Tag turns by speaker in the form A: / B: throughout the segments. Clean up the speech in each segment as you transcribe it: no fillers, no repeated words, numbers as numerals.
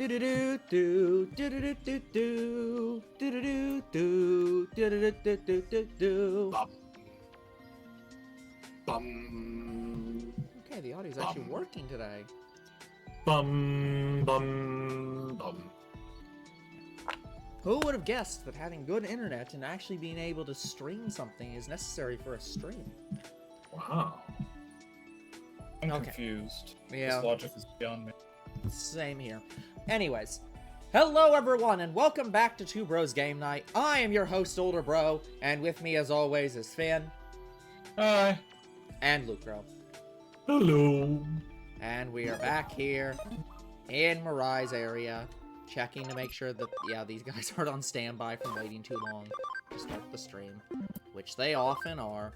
A: Okay, the audio's actually working today.
B: Bum, bum, bum.
A: Who would have guessed that having good internet and actually being able to stream something is necessary for a stream?
B: Wow.
C: I'm
A: Okay.
C: confused.
A: Yeah.
C: This logic is beyond me.
A: Same here. Anyways, hello everyone and welcome back to Two Bros Game Night. I am your host, Older Bro, and with me as always is Finn.
C: Hi.
A: And Luke Bro.
B: Hello.
A: And we are back here in Mirai's area, checking to make sure that, yeah, these guys aren't on standby from waiting too long to start the stream, which they often are.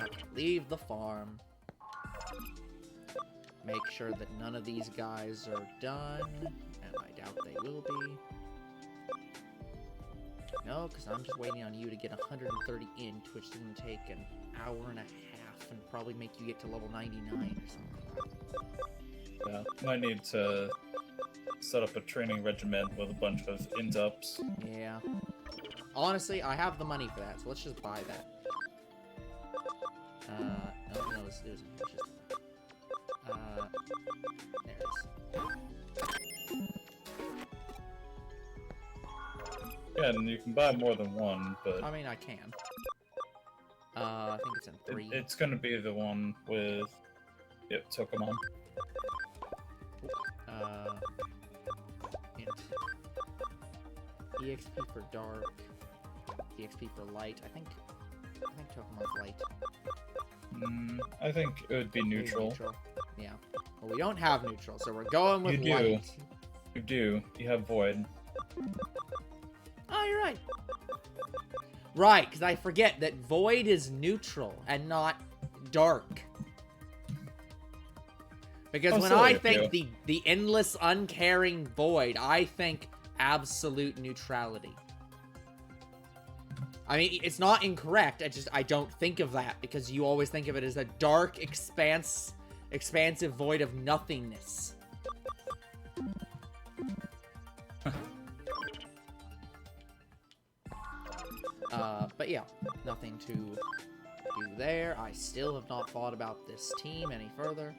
A: Okay, leave the farm. Make sure that none of these guys are done, and I doubt they will be. No, because I'm just waiting on you to get 130 int, which is going to take an hour and a half and probably make you get to level 99 or something.
C: Yeah, might need to set up a training regiment with a bunch of int-ups.
A: Yeah. Honestly, I have the money for that, so let's just buy that. No, there's just... there it is.
C: Yeah, and you can buy more than one, but
A: I mean, I can. I think it's in 3.
C: it's gonna be the one with, yep, Tokamon.
A: Int. EXP for dark. EXP for light. I think Tokamon's light.
C: I think it would be neutral.
A: Yeah. Well, we don't have neutral, so we're going with
C: You do.
A: light.
C: You do. You have Void.
A: Oh, you're right. Right, because I forget that Void is neutral and not dark. Because
C: I'm
A: when
C: silly
A: I
C: of
A: think the endless, uncaring Void, I think absolute neutrality. I mean, it's not incorrect. I don't think of that because you always think of it as a dark, expansive void of nothingness. But yeah, nothing to do there. I still have not thought about this team any further,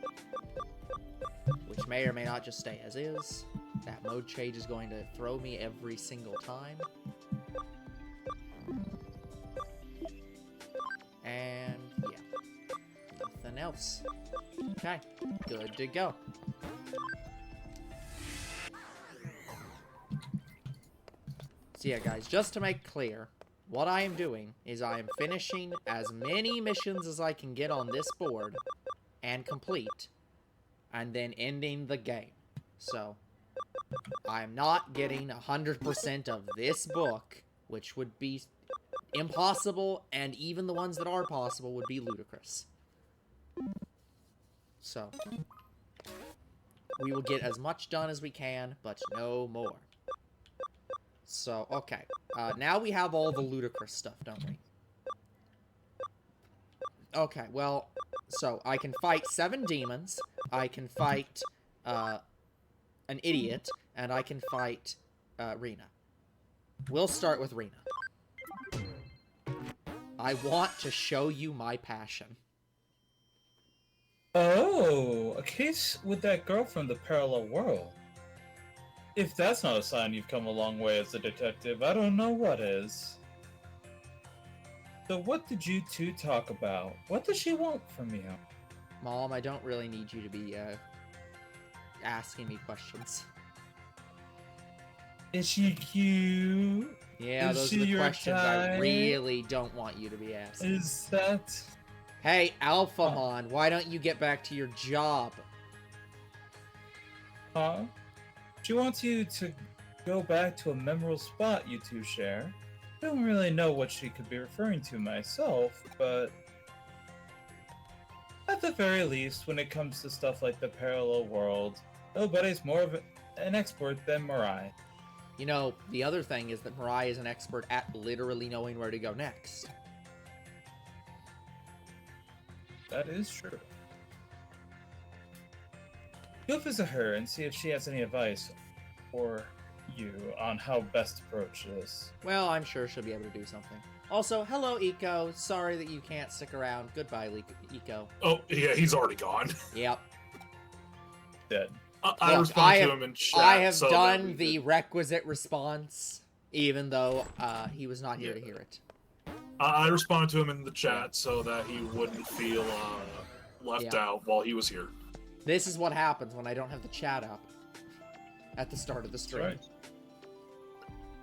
A: which may or may not just stay as is. That mode change is going to throw me every single time. And yeah, nothing else. Okay, good to go. So yeah, guys, just to make clear, what I am doing is I am finishing as many missions as I can get on this board and complete, and then ending the game. So, I'm not getting 100% of this book, which would be impossible, and even the ones that are possible would be ludicrous. So, we will get as much done as we can, but no more. So, okay. Now we have all the ludicrous stuff, don't we? Okay, well, so I can fight 7 demons, I can fight an idiot, and I can fight Rina. We'll start with Rina. I want to show you my passion.
C: Oh, a case with that girl from the parallel world. If that's not a sign you've come a long way as a detective, I don't know what is. So what did you two talk about? What does she want from you?
A: Mom, I don't really need you to be asking me questions.
C: Is she cute?
A: Yeah,
C: Is
A: those are
C: she
A: the
C: your
A: questions I
C: type?
A: really don't want you to be asking.
C: Is that...
A: Hey, Alphamon, why don't you get back to your job?
C: Huh? She wants you to go back to a memorable spot you two share. I don't really know what she could be referring to myself, but... at the very least, when it comes to stuff like the parallel world, nobody's more of an expert than Mirai.
A: You know, the other thing is that Mirai is an expert at literally knowing where to go next.
C: That is true. Go visit her and see if she has any advice for you on how best to approach this.
A: Well, I'm sure she'll be able to do something. Also, hello, Eco. Sorry that you can't stick around. Goodbye, Eco.
B: Oh, yeah, he's already gone.
A: Yep.
C: Dead.
B: I
A: Look,
B: responded to him in chat.
A: I have
B: so that
A: done
B: we
A: the
B: could-
A: requisite response, even though he was not here to hear it.
B: I responded to him in the chat so that he wouldn't feel left
A: Yeah.
B: out while he was here.
A: This is what happens when I don't have the chat up at the start of the stream.
C: Right.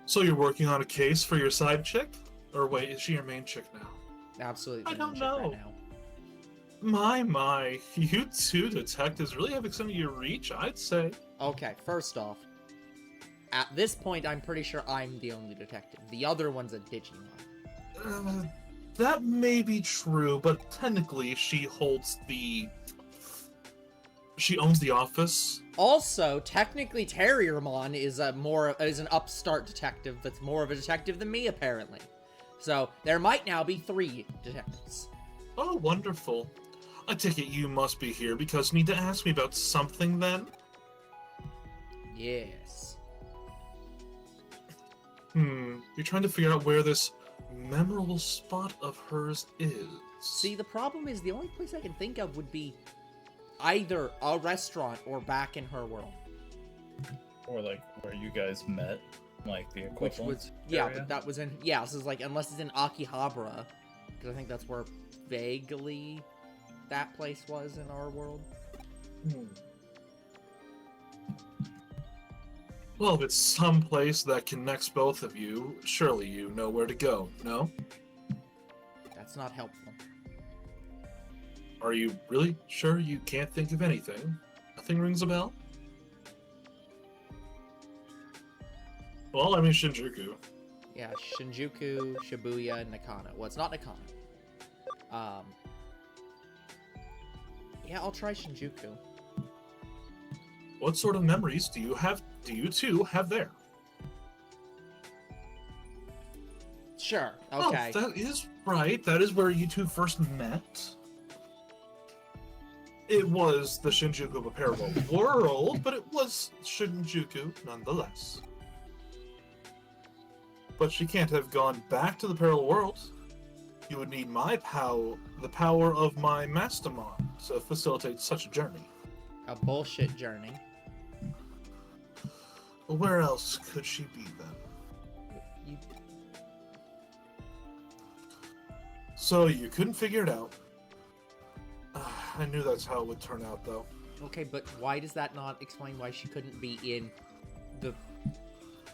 B: So you're working on a case for your side chick? Or wait, is she your main chick now?
A: Absolutely.
B: I don't
A: check right
B: know.
A: now.
B: My, you two detectives really have extended your reach, I'd say.
A: Okay, first off, at this point, I'm pretty sure I'm the only detective. The other one's a Digimon.
B: That may be true, but technically she holds the... She owns the office.
A: Also, technically, Terriermon is an upstart detective that's more of a detective than me, apparently. So, there might now be 3 detectives.
B: Oh, wonderful. I take it you must be here because you need to ask me about something then?
A: Yes.
B: You're trying to figure out where this memorable spot of hers is.
A: See, the problem is the only place I can think of would be either a restaurant or back in her world.
C: Or like where you guys met, like the
A: Which
C: equivalent.
A: was, yeah,
C: area.
A: but that was in, yeah, so it's like, unless it's in Akihabara, because I think that's where vaguely that place was in our world.
B: Well, if it's some place that connects both of you, surely you know where to go, no?
A: That's not helpful.
B: Are you really sure you can't think of anything? Nothing rings a bell? Well, I mean Shinjuku.
A: Yeah, Shinjuku, Shibuya, and Nakano. Well, it's not Nakano. Yeah, I'll try Shinjuku.
B: What sort of memories do you two have there?
A: Sure, okay.
B: Oh, that is right. That is where you two first met. It was the Shinjuku of a parallel world, but it was Shinjuku nonetheless. But she can't have gone back to the parallel world. You would need my the power of my Mastamon, to facilitate such a journey.
A: A bullshit journey.
B: Where else could she be then?
A: You,
B: So you couldn't figure it out. I knew that's how it would turn out, though.
A: okay, but why does that not explain why she couldn't be in the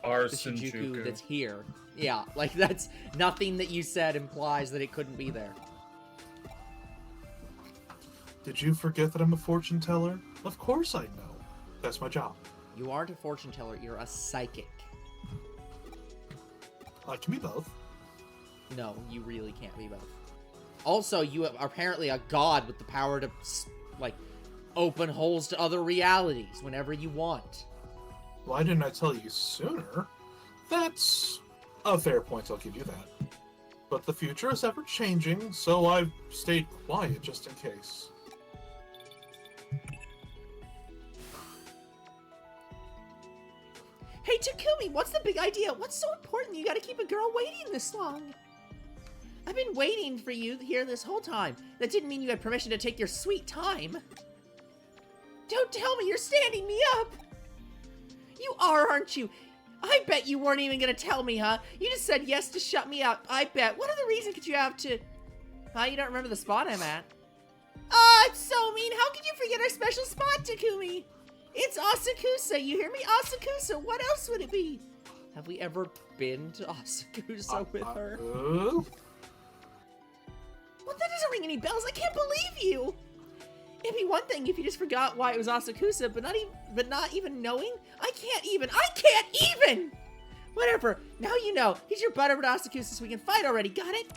C: Our
A: Shinjuku
C: Shinjuku.
A: that's here? Yeah, like that's nothing that you said implies that it couldn't be there.
B: Did you forget that I'm a fortune teller? Of course I know. That's my job.
A: You aren't a fortune teller, you're a psychic.
B: I can be both.
A: No, you really can't be both. Also, you are apparently a god with the power to, like, open holes to other realities whenever you want.
B: Why didn't I tell you sooner? That's a fair point, I'll give you that. But the future is ever changing, so I've stayed quiet just in case.
A: Hey, Takumi, what's the big idea? What's so important you gotta keep a girl waiting this long? I've been waiting for you here this whole time. That didn't mean you had permission to take your sweet time. Don't tell me you're standing me up. You are, aren't you? I bet you weren't even gonna tell me, huh? You just said yes to shut me out. I bet. What other reason could you have to... Huh, you don't remember the spot I'm at? Ah, it's so mean. How could you forget our special spot, Takumi? It's Asakusa, you hear me? Asakusa, what else would it be? Have we ever been to Asakusa with her? Well, that doesn't ring any bells. I can't believe you. It'd be one thing if you just forgot why it was Asakusa, but not even knowing. I can't even. Whatever. Now you know. Get your butt over to Asakusa so we can fight already. Got it?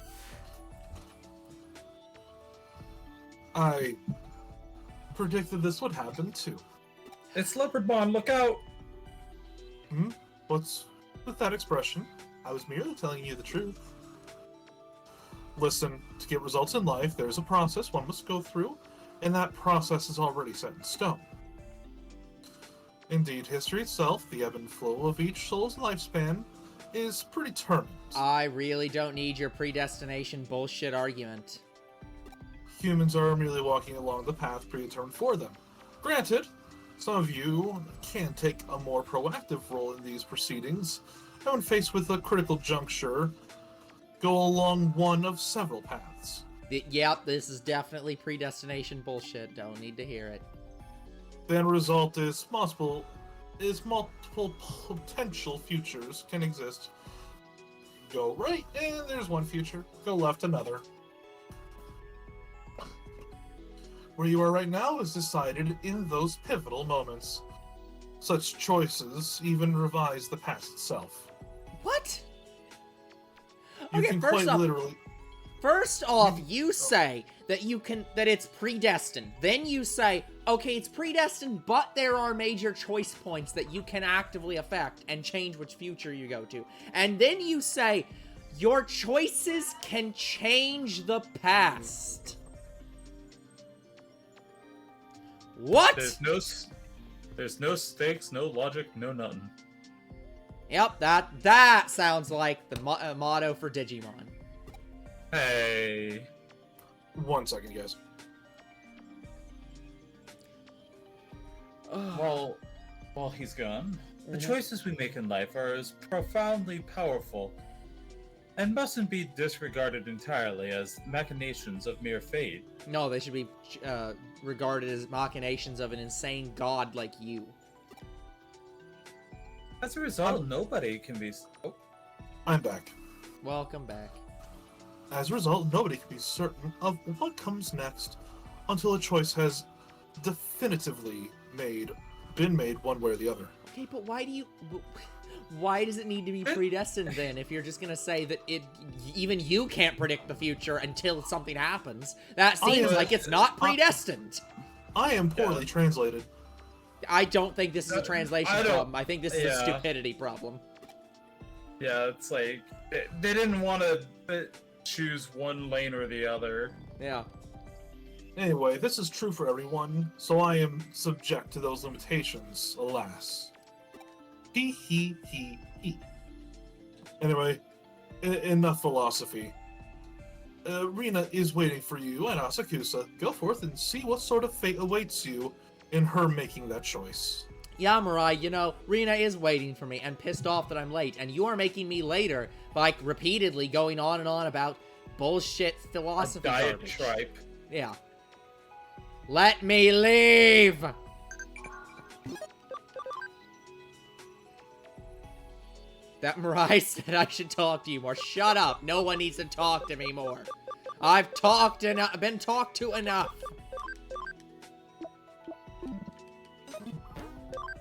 B: I predicted this would happen too.
C: It's Leopardmon, look out!
B: What's with that expression? I was merely telling you the truth. Listen, to get results in life, there's a process one must go through, and that process is already set in stone. Indeed, history itself, the ebb and flow of each soul's lifespan, is predetermined.
A: I really don't need your predestination bullshit argument.
B: Humans are merely walking along the path predetermined for them. Granted, some of you can take a more proactive role in these proceedings, and when faced with a critical juncture, go along one of several paths.
A: Yep, this is definitely predestination bullshit. Don't need to hear it.
B: The end result is multiple potential futures can exist. Go right, and there's one future. Go left, another. Where you are right now is decided in those pivotal moments. Such choices even revise the past itself.
A: What?
B: You
A: Okay,
B: can
A: first
B: quite
A: off,
B: literally...
A: First off, you say that that it's predestined. Then you say, okay, it's predestined, but there are major choice points that you can actively affect and change which future you go to. And then you say, your choices can change the past. What?
C: There's no stakes, no logic, no nothing.
A: Yep, that sounds like the motto for Digimon.
C: Hey.
B: 1 second, guys.
C: While he's gone, the choices we make in life are as profoundly powerful and mustn't be disregarded entirely as machinations of mere fate.
A: No, they should be regarded as machinations of an insane god like you.
C: As a result, nobody can be... Oh.
B: I'm back.
A: Welcome back.
B: As a result, nobody can be certain of what comes next until a choice has definitively been made one way or the other.
A: Okay, but why does it need to be predestined then if you're just gonna say that even you can't predict the future until something happens? That seems like it's not predestined.
B: I am poorly translated.
A: I don't think this is a translation problem. I think this is a
C: Yeah.
A: stupidity problem.
C: Yeah, it's like they didn't want to choose one lane or the other.
A: Yeah.
B: Anyway, this is true for everyone, so I am subject to those limitations, alas. He. Anyway, enough philosophy. Rina is waiting for you at Asakusa. Go forth and see what sort of fate awaits you in her making that choice.
A: Yeah, Mirai, you know, Rina is waiting for me and pissed off that I'm late, and you are making me later by repeatedly going on and on about bullshit philosophy
C: Diet
A: garbage.
C: tripe.
A: Yeah. Let me leave! That Mirai said I should talk to you more. Shut up. No one needs to talk to me more. I've talked enough. Been talked to enough.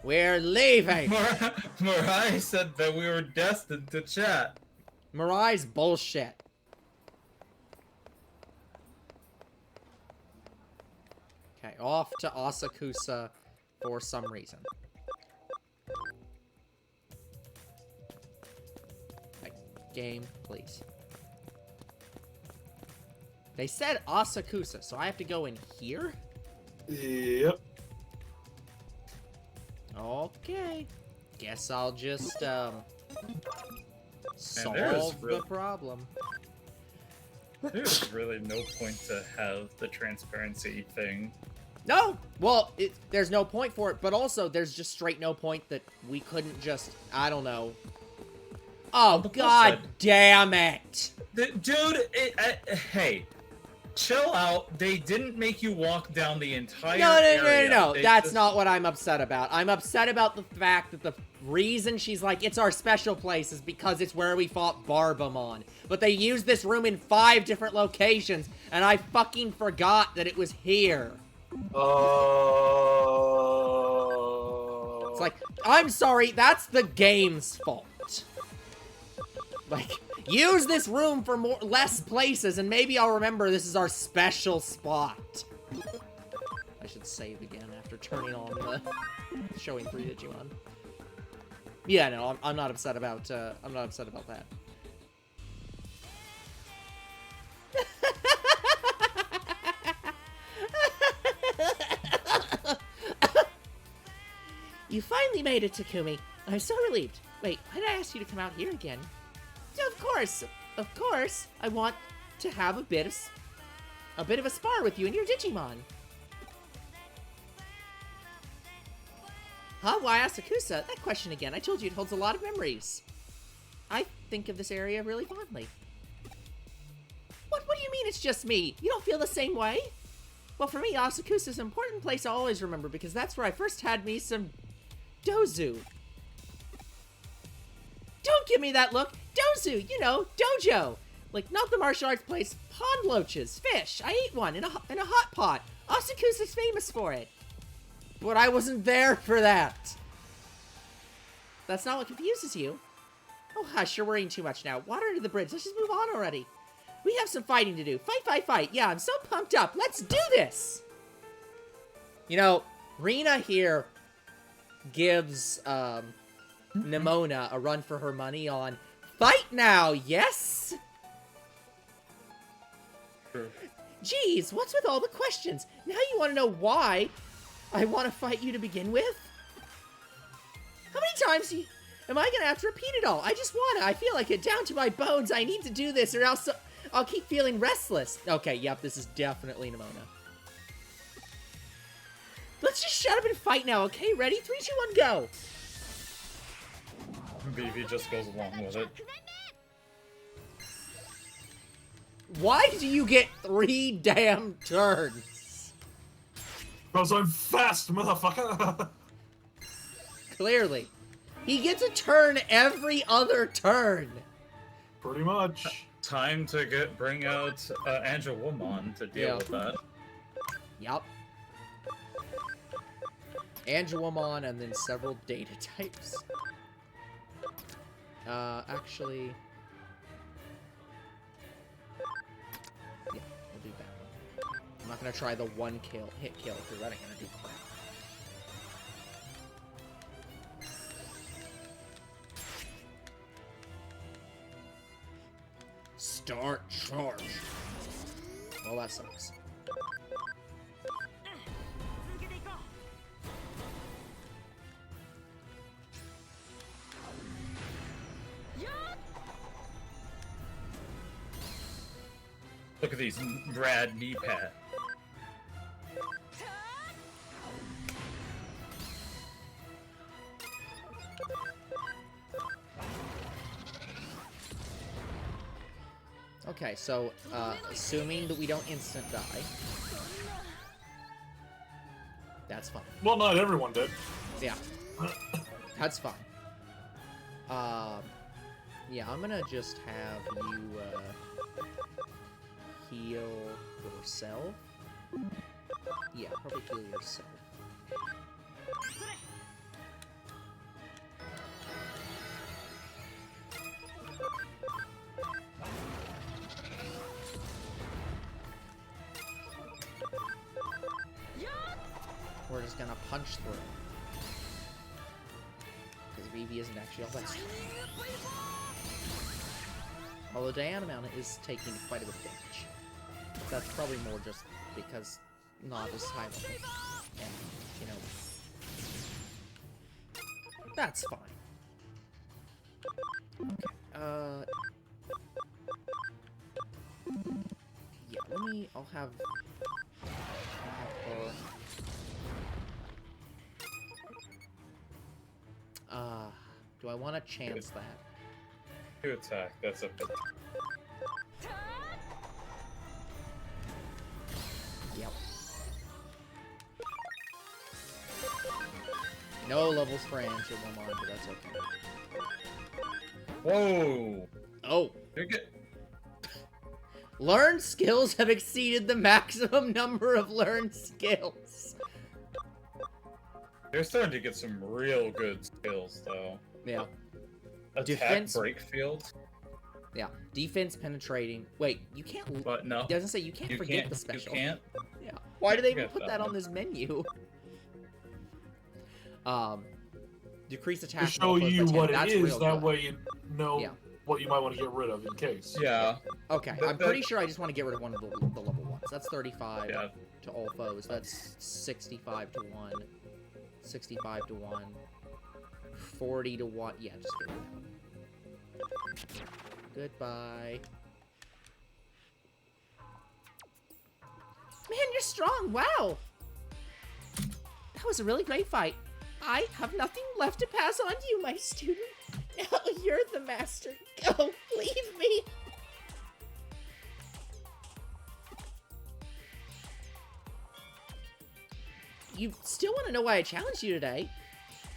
A: We're leaving.
C: Mirai said that we were destined to chat.
A: Mirai's bullshit. Okay, off to Asakusa for some reason. Okay, game, please. They said Asakusa, so I have to go in here?
B: Yep.
A: Okay. Guess I'll just, solve the problem.
C: There's really no point to have the transparency thing.
A: No! Well, there's no point for it, but also there's just straight no point that we couldn't just, I don't know. Oh, god damn it!
C: Dude, hey, chill out. They didn't make you walk down the entire area.
A: No. That's not what I'm upset about. I'm upset about the fact that the reason she's like, it's our special place is because it's where we fought Barbamon. But they used this room in 5 different locations, and I fucking forgot that it was here. It's like, I'm sorry, that's the game's fault. Like, use this room for less places, and maybe I'll remember this is our special spot. I should save again after turning on the showing 3 Digimon. Yeah, no, I'm not upset about that. You finally made it, Takumi. I'm so relieved. Wait, why did I ask you to come out here again? Of course. I want to have a bit of a spar with you and your Digimon. Huh? Why Asakusa? That question again. I told you it holds a lot of memories. I think of this area really fondly. What do you mean it's just me? You don't feel the same way? Well, for me, Asakusa's an important place I always remember because that's where I first had me some dozu. Don't give me that look! Dozu! You know, dojo! Like, not the martial arts place. Pond loaches, fish. I ate one in a hot pot. Asakusa's famous for it. But I wasn't there for that. That's not what confuses you. Oh, hush, you're worrying too much now. Water under the bridge. Let's just move on already. We have some fighting to do. Fight. Yeah, I'm so pumped up. Let's do this! You know, Rina here gives, Nimona a run for her money on fight now, yes?
C: Sure.
A: Geez, what's with all the questions? Now you want to know why I want to fight you to begin with? How many times am I going to have to repeat it all? I just want to. I feel like it down to my bones. I need to do this or else I'll keep feeling restless. Okay, yep, this is definitely Nimona. Let's just shut up and fight now, okay? Ready? 3, 2, 1, go!
C: BB just goes along with it.
A: Why do you get 3 damn turns?
B: Because I'm fast, motherfucker!
A: Clearly. He gets a turn every other turn.
B: Pretty much.
C: Time to bring out Angelwoman to deal with that.
A: Yep. Angelwoman and then several data types. Actually... yeah, we'll do that one. I'm not gonna try the one hit kill, because that ain't gonna do crap. Start charge. Well, that sucks.
C: Look at these rad knee pads.
A: Okay, so, assuming that we don't instant die. That's fine.
B: Well, not everyone did.
A: Yeah. That's fine. Yeah, I'm gonna just have you, heal yourself. Yeah, probably heal yourself. We're just gonna punch through. Because Vivi isn't actually all that strong. Although Diana Mount is taking quite a bit of damage. But that's probably more just because not as high level. And, you know... that's fine. Okay, yeah, I'll have her... do I want to chance that?
C: To attack, that's a bit.
A: Yep. No levels for Angelwoman, but that's okay.
C: Whoa!
A: Oh!
C: You're good.
A: Learned skills have exceeded the maximum number of learned skills.
C: You're starting to get some real good skills, though.
A: Yeah.
C: Attack
A: Defense-
C: break field.
A: Yeah. Defense penetrating. Wait, you can't...
C: But no.
A: It doesn't say you can't forget the special.
C: You can't.
A: Yeah. Why do they even
C: Forget
A: put
C: that
A: that on
C: one.
A: this menu? Decrease attack.
B: To show
A: multiplied by
B: you
A: 10.
B: what it
A: That's
B: is,
A: real
B: that
A: good.
B: way you know
A: Yeah.
B: what you might want to get rid of in case.
C: Yeah.
A: Okay,
C: That-
A: I'm pretty sure I just want to get rid of one of the level ones. That's 35
C: Yeah.
A: to all foes. That's 65 to 1. 65 to 1. 40 to 1. Yeah, just get rid of that one. Goodbye. Man, you're strong. Wow. That was a really great fight. I have nothing left to pass on to you, my student. Now you're the master. Go, leave me. You still want to know why I challenged you today?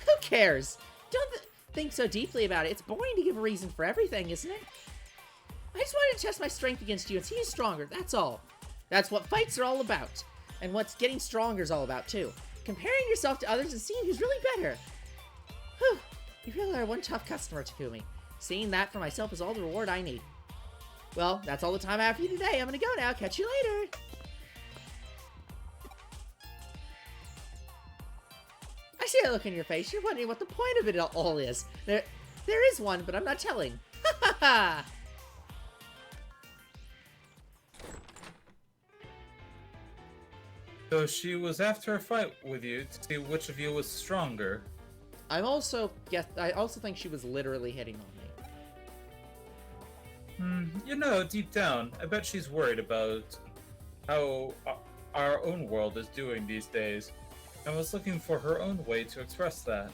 A: Who cares? Don't think so deeply about it. It's boring to give a reason for everything, isn't it? I just wanted to test my strength against you and see who's stronger, that's all. That's what fights are all about. And what getting stronger is all about, too. Comparing yourself to others and seeing who's really better. Whew. You really are one tough customer, Takumi. Seeing that for myself is all the reward I need. Well, that's all the time I have for you today. I'm gonna go now. Catch you later. I see that look in your face. You're wondering what the point of it all is. There is one, but I'm not telling. Ha ha ha!
C: So she was after a fight with you to see which of you was stronger.
A: I also think she was literally hitting on me.
C: You know, deep down, I bet she's worried about how our own world is doing these days, and was looking for her own way to express that.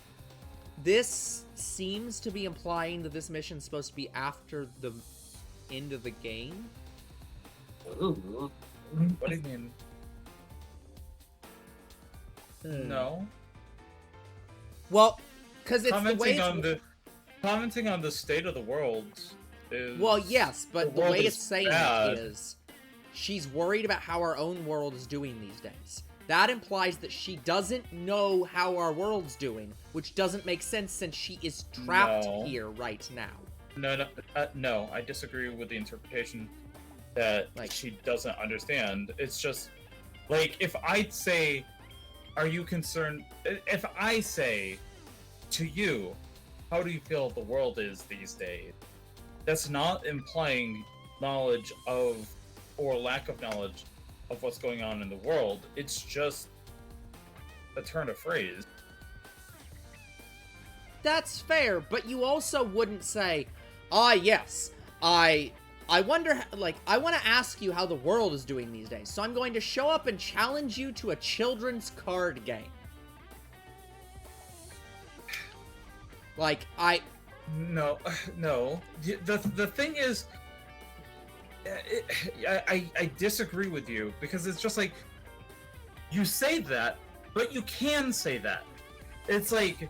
A: This seems to be implying that this mission's supposed to be after the end of the game.
B: Ooh.
C: What do you mean? No.
A: Well, because it's the way
C: commenting on the state of the world is...
A: Well, yes, but the way it's saying
C: bad.
A: it is she's worried about how our own world is doing these days. That implies that she doesn't know how our world's doing, which doesn't make sense since she is trapped here right now.
C: No, I disagree with the interpretation that she doesn't understand. It's just, like, if I say, are you concerned... If I say to you, how do you feel the world is these days? That's not implying knowledge of, or lack of knowledge of what's going on in the world. It's just a turn of phrase.
A: That's fair, but you also wouldn't say, yes, I wonder, like, I want to ask you how the world is doing these days, so I'm going to show up and challenge you to a children's card game. Like,
C: No. The thing is, I disagree with you, because it's just like, you say that, but you can say that. It's like,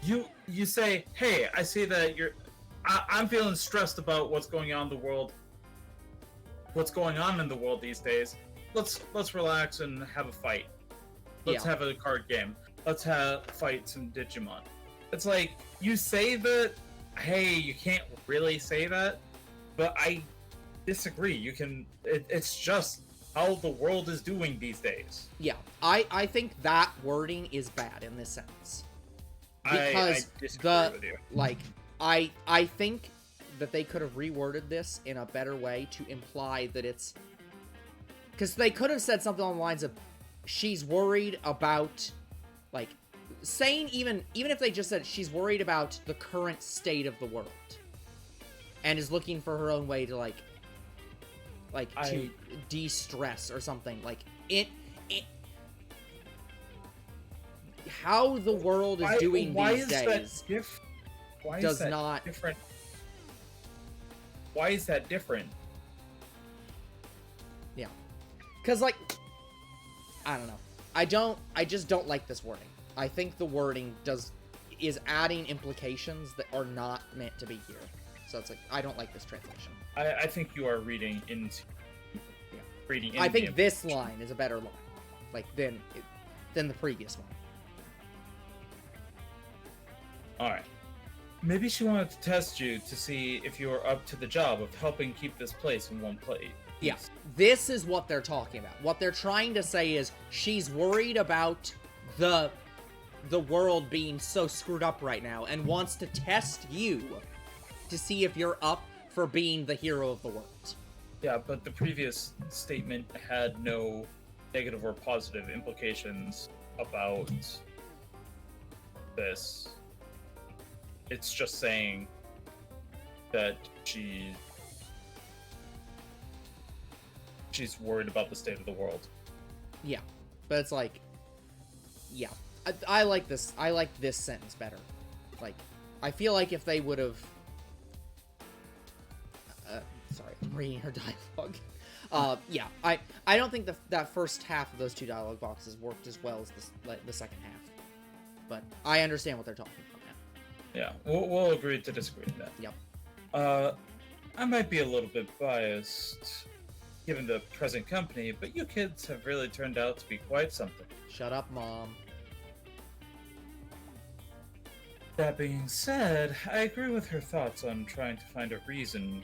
C: you say, hey, I see that I'm feeling stressed about what's going on in the world these days. Let's relax and have a fight. Let's have a card game. Let's fight some Digimon. It's like, you say that, hey, you can't really say that, but I disagree. You can, it's just how the world is doing these days.
A: Yeah, I think that wording is bad in this sense. Because
C: I disagree with you.
A: Like, I think that they could have reworded this in a better way to imply that it's... Because they could have said something along the lines of, she's worried about, like, saying even if they just said she's worried about the current state of the world and is looking for her own way to to de-stress or something, like it how the world is doing these days does not
C: different. Why is that different?
A: Yeah, because, like, I don't know, I just don't like this wording. I think the wording is adding implications that are not meant to be here. So it's like, I don't like this translation.
C: I think you are reading into...
A: Yeah.
C: Reading
A: I think this line is a better line, like, than the previous one.
C: Alright. Maybe she wanted to test you to see if you are up to the job of helping keep this place in one place.
A: Yeah, this is what they're talking about. What they're trying to say is, she's worried about the world being so screwed up right now and wants to test you to see if you're up for being the hero of the world.
C: Yeah, but the previous statement had no negative or positive implications about this. It's just saying that she's worried about the state of the world.
A: Yeah, but it's like, yeah, I like this. I like this sentence better. Like, I feel like if they would have, sorry, I'm reading her dialogue. Yeah, I don't think that first half of those two dialogue boxes worked as well as the second half. But I understand what they're talking about now.
C: Yeah, we'll agree to disagree on that.
A: Yep.
C: I might be a little bit biased, given the present company, but you kids have really turned out to be quite something.
A: Shut up, Mom.
C: That being said, I agree with her thoughts on trying to find a reason.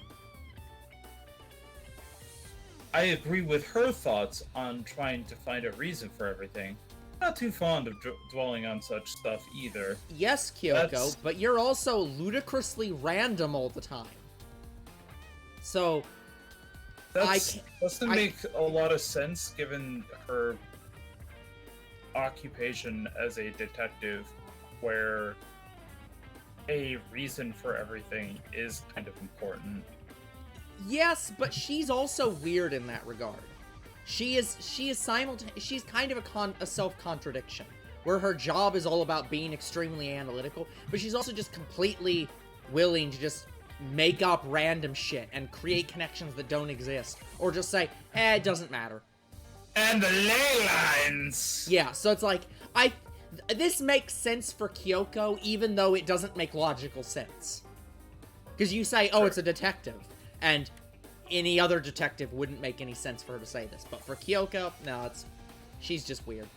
C: I agree with her thoughts on trying to find a reason for everything. Not too fond of dwelling on such stuff either.
A: Yes, Kyoko, but you're also ludicrously random all the time. So,
C: That doesn't make a lot of sense given her occupation as a detective, where a reason for everything is kind of important.
A: yes, but she's also weird in that regard. She's kind of a self-contradiction, where her job is all about being extremely analytical, but she's also just completely willing to just make up random shit and create connections that don't exist, or just say, it doesn't matter.
C: And the ley lines!
A: Yeah, so it's like, this makes sense for Kyoko, even though it doesn't make logical sense. Because you say, oh, it's a detective, and any other detective wouldn't make any sense for her to say this. But for Kyoko, no, she's just weird.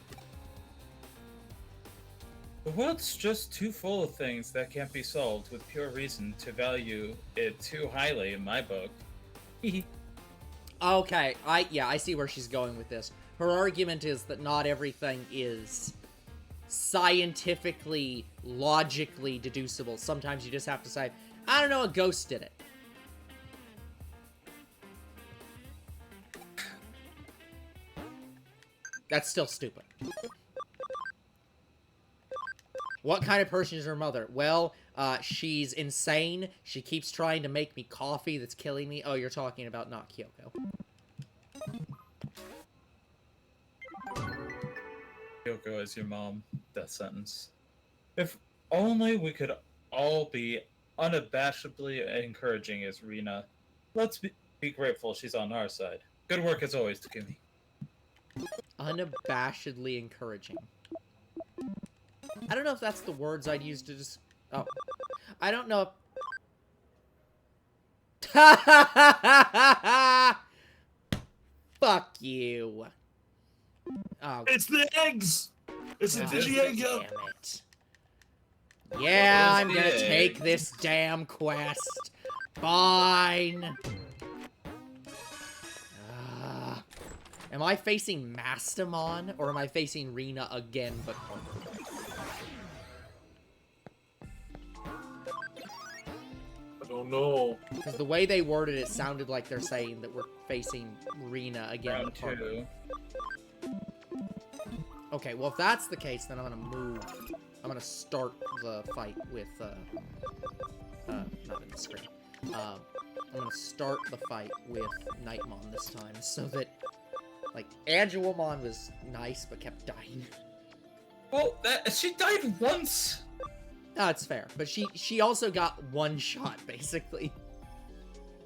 C: The world's just too full of things that can't be solved with pure reason to value it too highly in my book.
A: Okay, I see where she's going with this. Her argument is that not everything is scientifically, logically deducible. Sometimes you just have to say, I don't know, a ghost did it. That's still stupid. What kind of person is her mother? Well, she's insane. She keeps trying to make me coffee that's killing me. Oh, you're talking about not Kyoko.
C: Kyoko is your mom. That sentence. If only we could all be unabashedly encouraging as Rina. Let's be grateful she's on our side. Good work as always, Takumi.
A: Unabashedly encouraging. I don't know if that's the words I'd use to just... Oh. I don't know if... Fuck you. Oh,
B: It's the eggs! It's the TBGN.
A: damn it. Yeah, I'm gonna take this damn quest. Fine. Am I facing Mastamon, or am I facing Rina again, but harder?
B: I don't know.
A: Because the way they worded it sounded like they're saying that we're facing Rina again,
C: Round
A: but harder.
C: 2.
A: Okay, well, if that's the case, then I'm gonna move. I'm gonna start the fight with, not in the screen. I'm gonna start the fight with Nightmon this time, so that, like, Angelomon was nice, but kept dying.
C: Well, she died once!
A: That's fair, but she also got one shot, basically.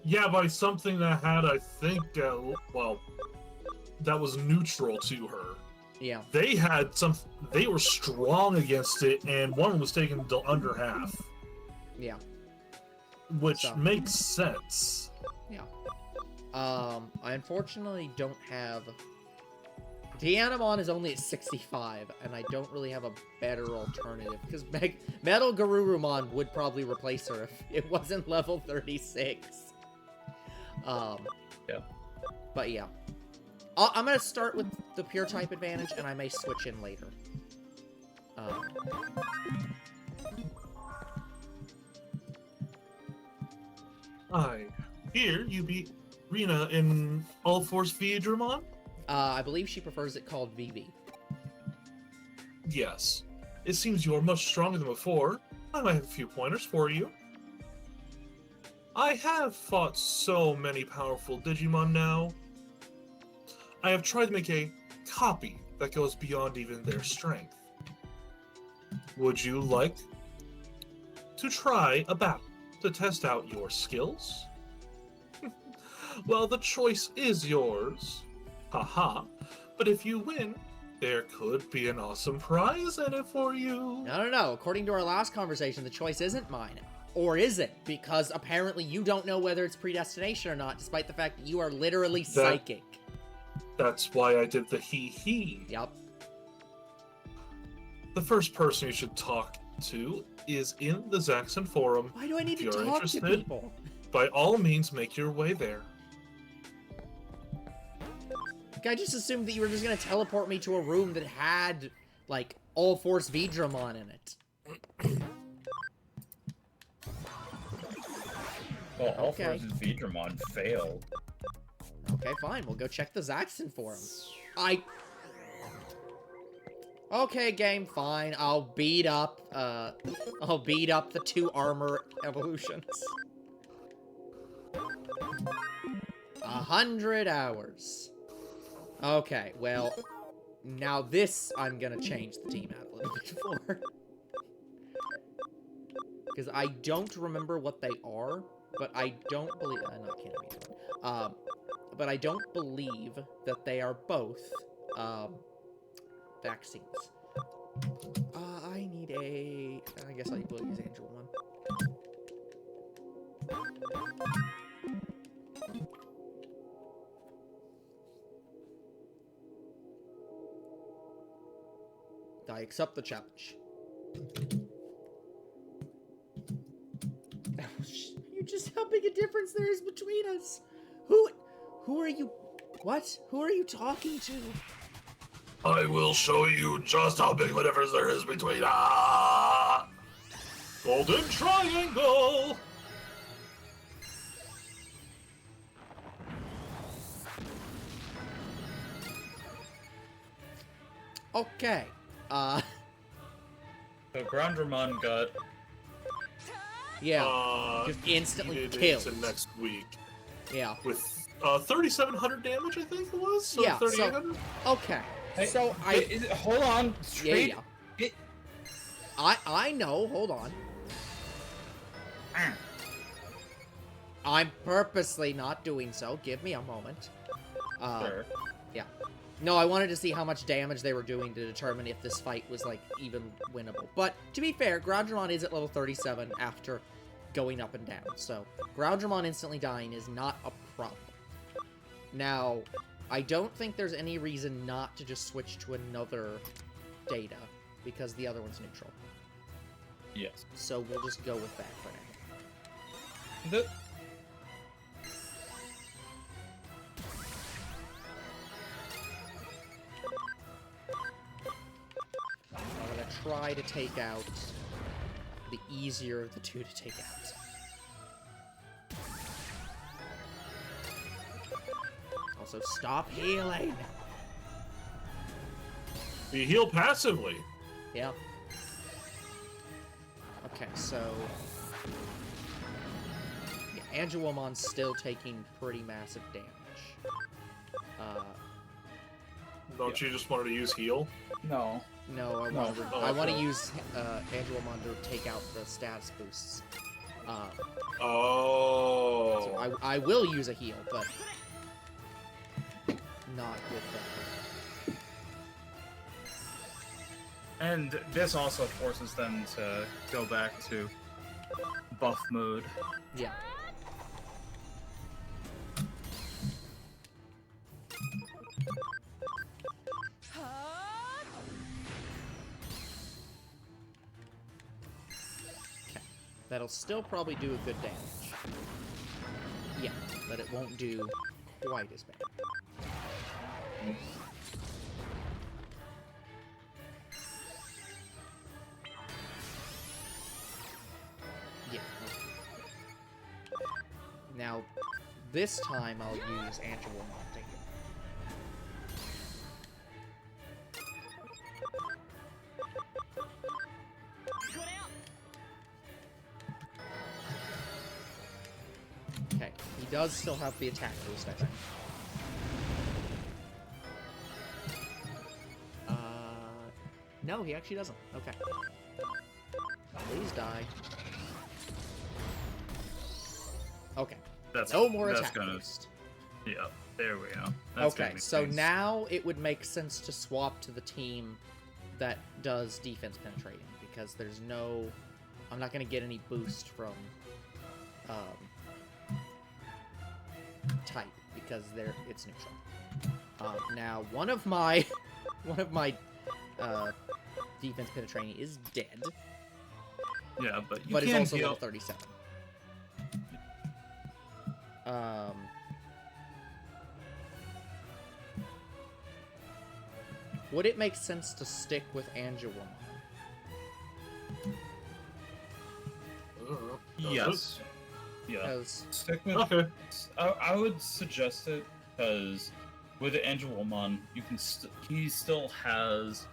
B: Yeah, by something that had, I think, well, that was neutral to her.
A: Yeah.
B: They had some. They were strong against it, and one was taken to under half.
A: Yeah.
B: Which makes sense.
A: Yeah. I unfortunately don't have... Dianamon is only at 65, and I don't really have a better alternative, because Metal Garurumon would probably replace her if it wasn't level 36.
C: Yeah.
A: But yeah. I'm gonna start with the pure type advantage, and I may switch in later.
B: Here you beat Rina in All Force Viedramon?
A: I believe she prefers it called VV.
B: Yes. It seems you are much stronger than before. I might have a few pointers for you. I have fought so many powerful Digimon now. I have tried to make a copy that goes beyond even their strength. Would you like to try a battle to test out your skills? Well, the choice is yours. Haha. But if you win, there could be an awesome prize in it for you.
A: No. According to our last conversation, the choice isn't mine. Or is it? Because apparently you don't know whether it's predestination or not, despite the fact that you are literally psychic.
B: That's why I did the he.
A: Yep.
B: The first person you should talk to is in the Zaxxon forum.
A: Why do I need
B: If
A: to
B: you're
A: talk
B: interested,
A: to people?
B: by all means, make your way there.
A: Like, I just assumed that you were just gonna teleport me to a room that had, like, all Force Vidramon in it.
C: Well, all
A: Okay.
C: Forces Vidramon failed.
A: Okay, fine. We'll go check the Zaxxon forum. Okay, game, fine. I'll beat up the 2 armor evolutions. 100 hours. Okay, well, now this I'm gonna change the team out a little bit for. Because I don't remember what they are, but I don't believe... not Canada. But I don't believe that they are both, vaccines. I need a... I guess I will use Angel one. I accept the challenge. You just how big a difference there is between us. Who are you? What? Who are you talking to?
B: I will show you just how big of a difference there is between Golden Triangle.
A: Okay.
C: So Groundramon got...
A: Yeah. Just instantly killed.
B: Into next week.
A: Yeah.
B: With 3,700 damage, I think it was. So
A: Yeah, so-
B: 3,800.
A: Okay.
C: Hey,
A: So
C: hold on. Straight...
A: Yeah. I know. Hold on. I'm purposely not doing so. Give me a moment.
C: Sure.
A: Yeah. No, I wanted to see how much damage they were doing to determine if this fight was, like, even winnable. But, to be fair, Groundramon is at level 37 after going up and down. So, Groundramon instantly dying is not a problem. Now, I don't think there's any reason not to just switch to another data, because the other one's neutral.
C: Yes.
A: So, we'll just go with that for now.
C: The...
A: I'm gonna try to take out the easier of the 2 to take out. Also, stop healing!
B: You heal passively.
A: Yeah. Okay, so... yeah, Angewomon's still taking pretty massive damage.
B: Don't you just want to use heal?
C: No.
A: No, I want to use Angelomon to take out the status boosts.
B: Oh.
A: So I will use a heal, but not with that.
C: And this also forces them to go back to buff mode.
A: Yeah. That'll still probably do a good damage. Yeah, but it won't do quite as bad. Yeah. Now, this time I'll use Angelomon to heal. does still have the attack boost, I think. No, he actually doesn't. Okay. Please die. Okay. No more attack boost.
C: Yeah, there we go. That's
A: okay, so now it would make sense to swap to the team that does defense penetrating, because there's no... I'm not going to get any boost from type, because it's neutral. Now, one of my defense penetrating is dead.
C: Yeah, but
A: it's also level 37. Would it make sense to stick with Angelwoman?
C: Yes. Yeah. Stick with.
B: Okay.
C: I would suggest it because with Angelwoman, you can. He still has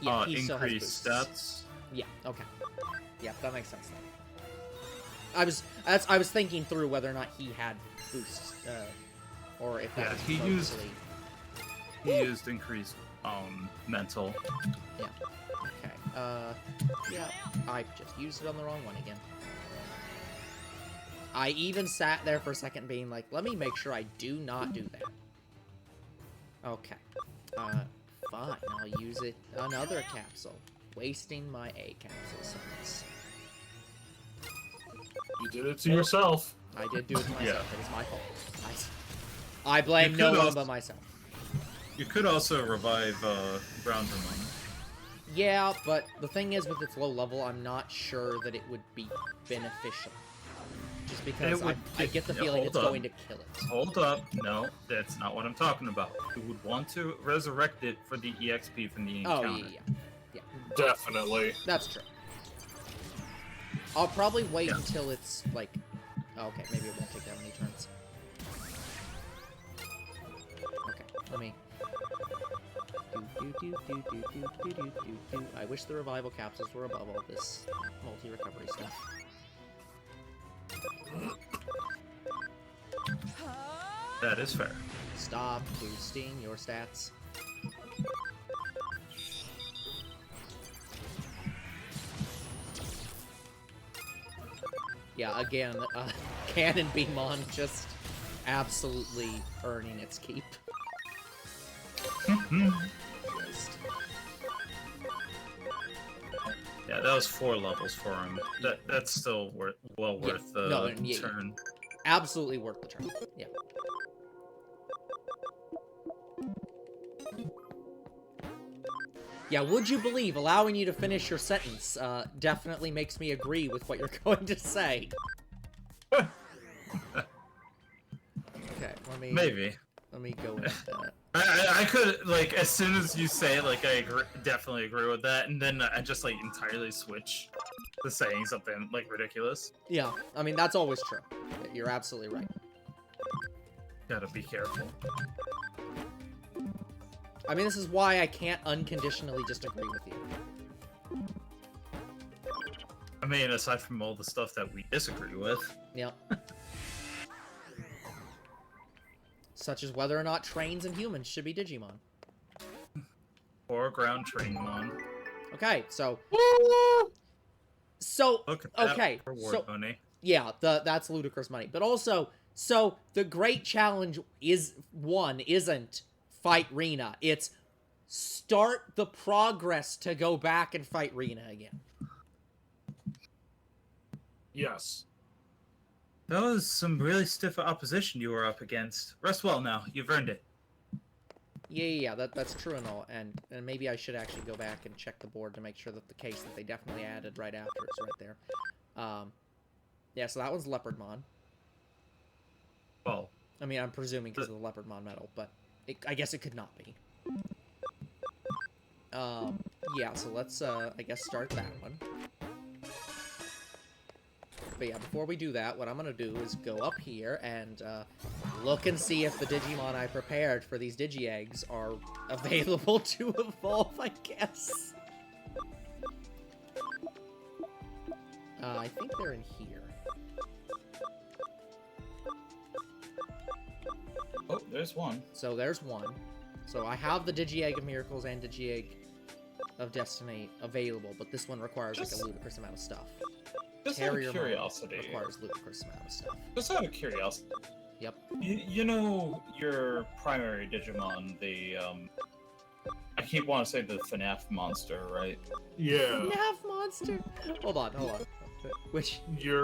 C: increased stats.
A: Yeah. Okay. Yeah, that makes sense. Then. I was thinking through whether or not he had boosts, or if that was
C: he used increased mental.
A: Yeah. Okay. Yeah. I just used it on the wrong one again. I even sat there for a second being like, let me make sure I do not do that. Okay. Fine. I'll use it another capsule. Wasting my A capsule summons.
B: You did it to yourself.
A: I did do it to myself. Yeah. It is my fault. I blame no one but myself.
C: You could also revive Grounderman.
A: Yeah, but the thing is, with its low level, I'm not sure that it would be beneficial. Just because I get the feeling it's going to kill it.
C: Hold up. No, that's not what I'm talking about. You would want to resurrect it for the EXP from the encounter.
A: Oh, yeah.
B: Definitely.
A: That's true. I'll probably wait until it's, like... Okay, maybe it won't take that many turns. Okay, let me... I wish the revival capsules were above all this multi-recovery stuff.
C: That is fair.
A: Stop boosting your stats. Yeah, again, Cannon Beamon just absolutely earning its keep.
C: Yeah, that was 4 levels for him. That's still worth the turn.
A: Absolutely worth the turn. Yeah. Yeah, would you believe allowing you to finish your sentence definitely makes me agree with what you're going to say. Okay, let me go into that.
C: I could, like, as soon as you say it, like, definitely agree with that, and then I just, like, entirely switch to saying something, like, ridiculous.
A: Yeah, I mean, that's always true. You're absolutely right.
C: Gotta be careful.
A: I mean, this is why I can't unconditionally just agree with you.
C: I mean, aside from all the stuff that we disagree with.
A: Yep. Such as whether or not trains and humans should be Digimon.
C: Or ground trainmon.
A: Okay, so...
C: money.
A: Yeah, that's ludicrous money. But also, so the great challenge isn't fight Rina. It's start the progress to go back and fight Rina again.
B: Yes.
C: That was some really stiff opposition you were up against. Rest well now. You've earned it.
A: Yeah, that's true and all. And maybe I should actually go back and check the board to make sure that the case that they definitely added right after is right there. Yeah, so that one's Leopardmon.
C: Well,
A: I mean, I'm presuming because of the Leopardmon medal, but I guess it could not be. Yeah, so let's, I guess, start that one. But yeah, before we do that, what I'm going to do is go up here and look and see if the Digimon I prepared for these Digi-Eggs are available to evolve, I guess. I think they're in here.
C: Oh, there's one.
A: So there's one. So I have the Digi-Egg of Miracles and Digi-Egg of Destiny available, but this one requires like a ludicrous amount of stuff.
C: Just out of
A: Terrier
C: curiosity.
A: requires ludicrous amount of stuff.
C: Just out of curiosity.
A: Yep.
C: You know your primary Digimon, the I keep wanting to say the FNAF monster, right?
B: Yeah.
A: FNAF monster. Hold on. Which?
B: Your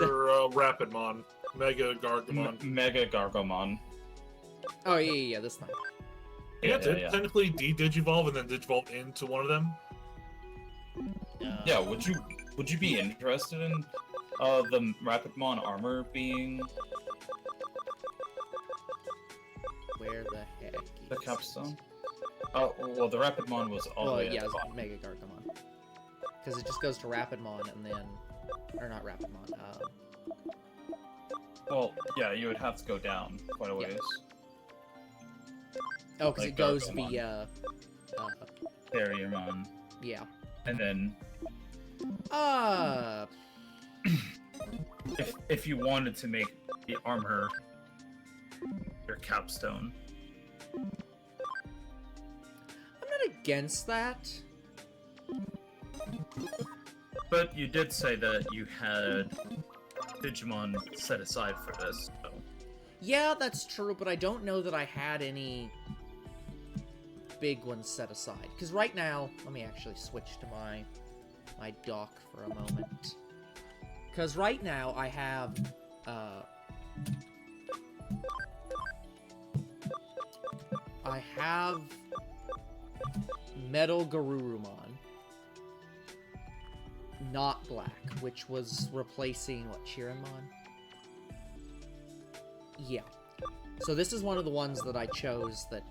B: Rapidmon, Mega Gargamon.
C: Mega Gargomon.
A: Oh yeah, this thing.
B: Yeah, technically de-digivolve and then digivolve into one of them.
C: Yeah, would you be interested in the Rapidmon armor being
A: Where the heck?
C: the capstone? Oh, well, the Rapidmon was all the way
A: yeah,
C: at
A: it's
C: the bottom.
A: Mega Gargamon. Because it just goes to Rapidmon and then, or not Rapidmon.
C: Well, yeah, you would have to go down quite a ways.
A: Oh, because
C: Like
A: it goes
C: Gargamon.
A: via.
C: Terriermon.
A: Yeah.
C: And then
A: Uh.
C: if you wanted to make the armor your capstone.
A: I'm not against that.
C: But you did say that you had Digimon set aside for this, so.
A: Yeah, that's true, but I don't know that I had any big ones set aside. Because right now, let me actually switch to my dock for a moment. Because right now I have Metal Garurumon, not black, which was replacing what, Chirinmon? Yeah. So this is one of the ones that I chose that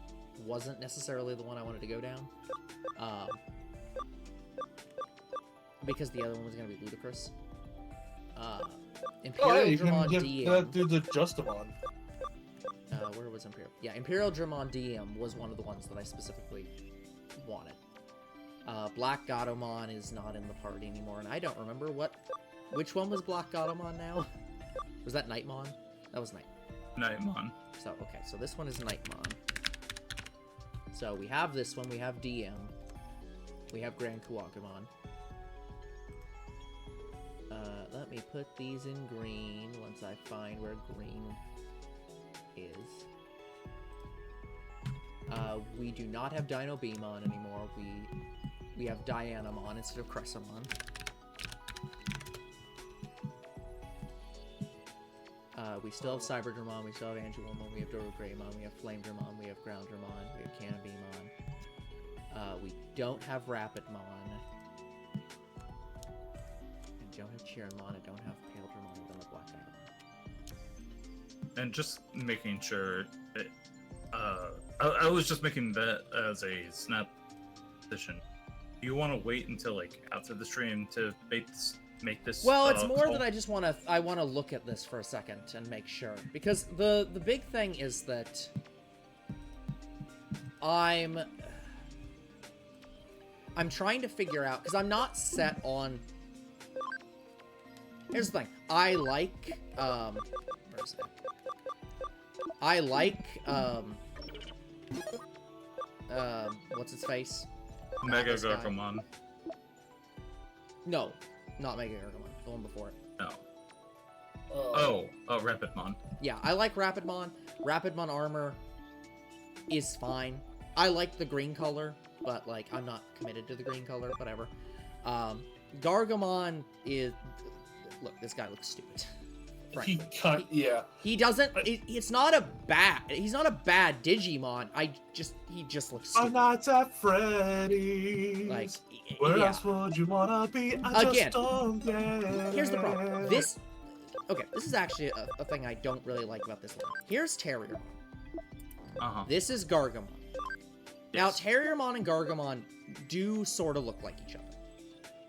A: wasn't necessarily the one I wanted to go down. Because the other one was going to be ludicrous. Imperial
B: you
A: Dramon
B: can give
A: DM.
B: that dude the Justamon.
A: Where was Imperial? Yeah, Imperial Dramon DM was one of the ones that I specifically wanted. Black Gatomon is not in the party anymore, and I don't remember which one was Black Gatomon now? Was that Nightmon? That was
C: Nightmon.
A: So, okay, so this one is Nightmon. So we have this one, we have DM. We have Grand Kuwakamon. Let me put these in green once I find where green is. We do not have Dino Beamon anymore. We have Dianamon instead of Cressamon. We still have Cyber Dramon, we still have Angelomon, we have Doro Greymon, we have Flame Dramon, we have Ground Dramon, we have Canabemon. We don't have Rapidmon. I don't have Chirinmon, I don't have Pale Dramon, I don't have Black Iron.
C: And just making sure that, I was just making that as a snap position. You want to wait until like after the stream to make this?
A: Well, it's more
C: call?
A: that I want to look at this for a second and make sure, because the big thing is that I'm trying to figure out, because I'm not set on. Here's the thing. I like where's it? I like what's its face?
C: Mega
A: This guy.
C: Gargomon.
A: No, not Mega Gargamon. The one before it.
C: No. Oh, Rapidmon.
A: Yeah, I like Rapidmon. Rapidmon armor is fine. I like the green color, but like I'm not committed to the green color. Whatever. Gargamon is. Look, this guy looks stupid.
B: He cut, yeah.
A: He doesn't. It's not a bad. He's not a bad Digimon. He just looks
B: I'm
A: stupid.
B: not at Freddy's.
A: Like,
B: Where
A: yeah.
B: else would you wanna be? I
A: Again,
B: just don't get
A: Here's the problem.
B: it.
A: This is actually a thing I don't really like about this one. Here's Terriermon.
C: Uh-huh.
A: This is Gargamon. Now,
C: Yes.
A: Terriermon and Gargamon do sort of look like each other.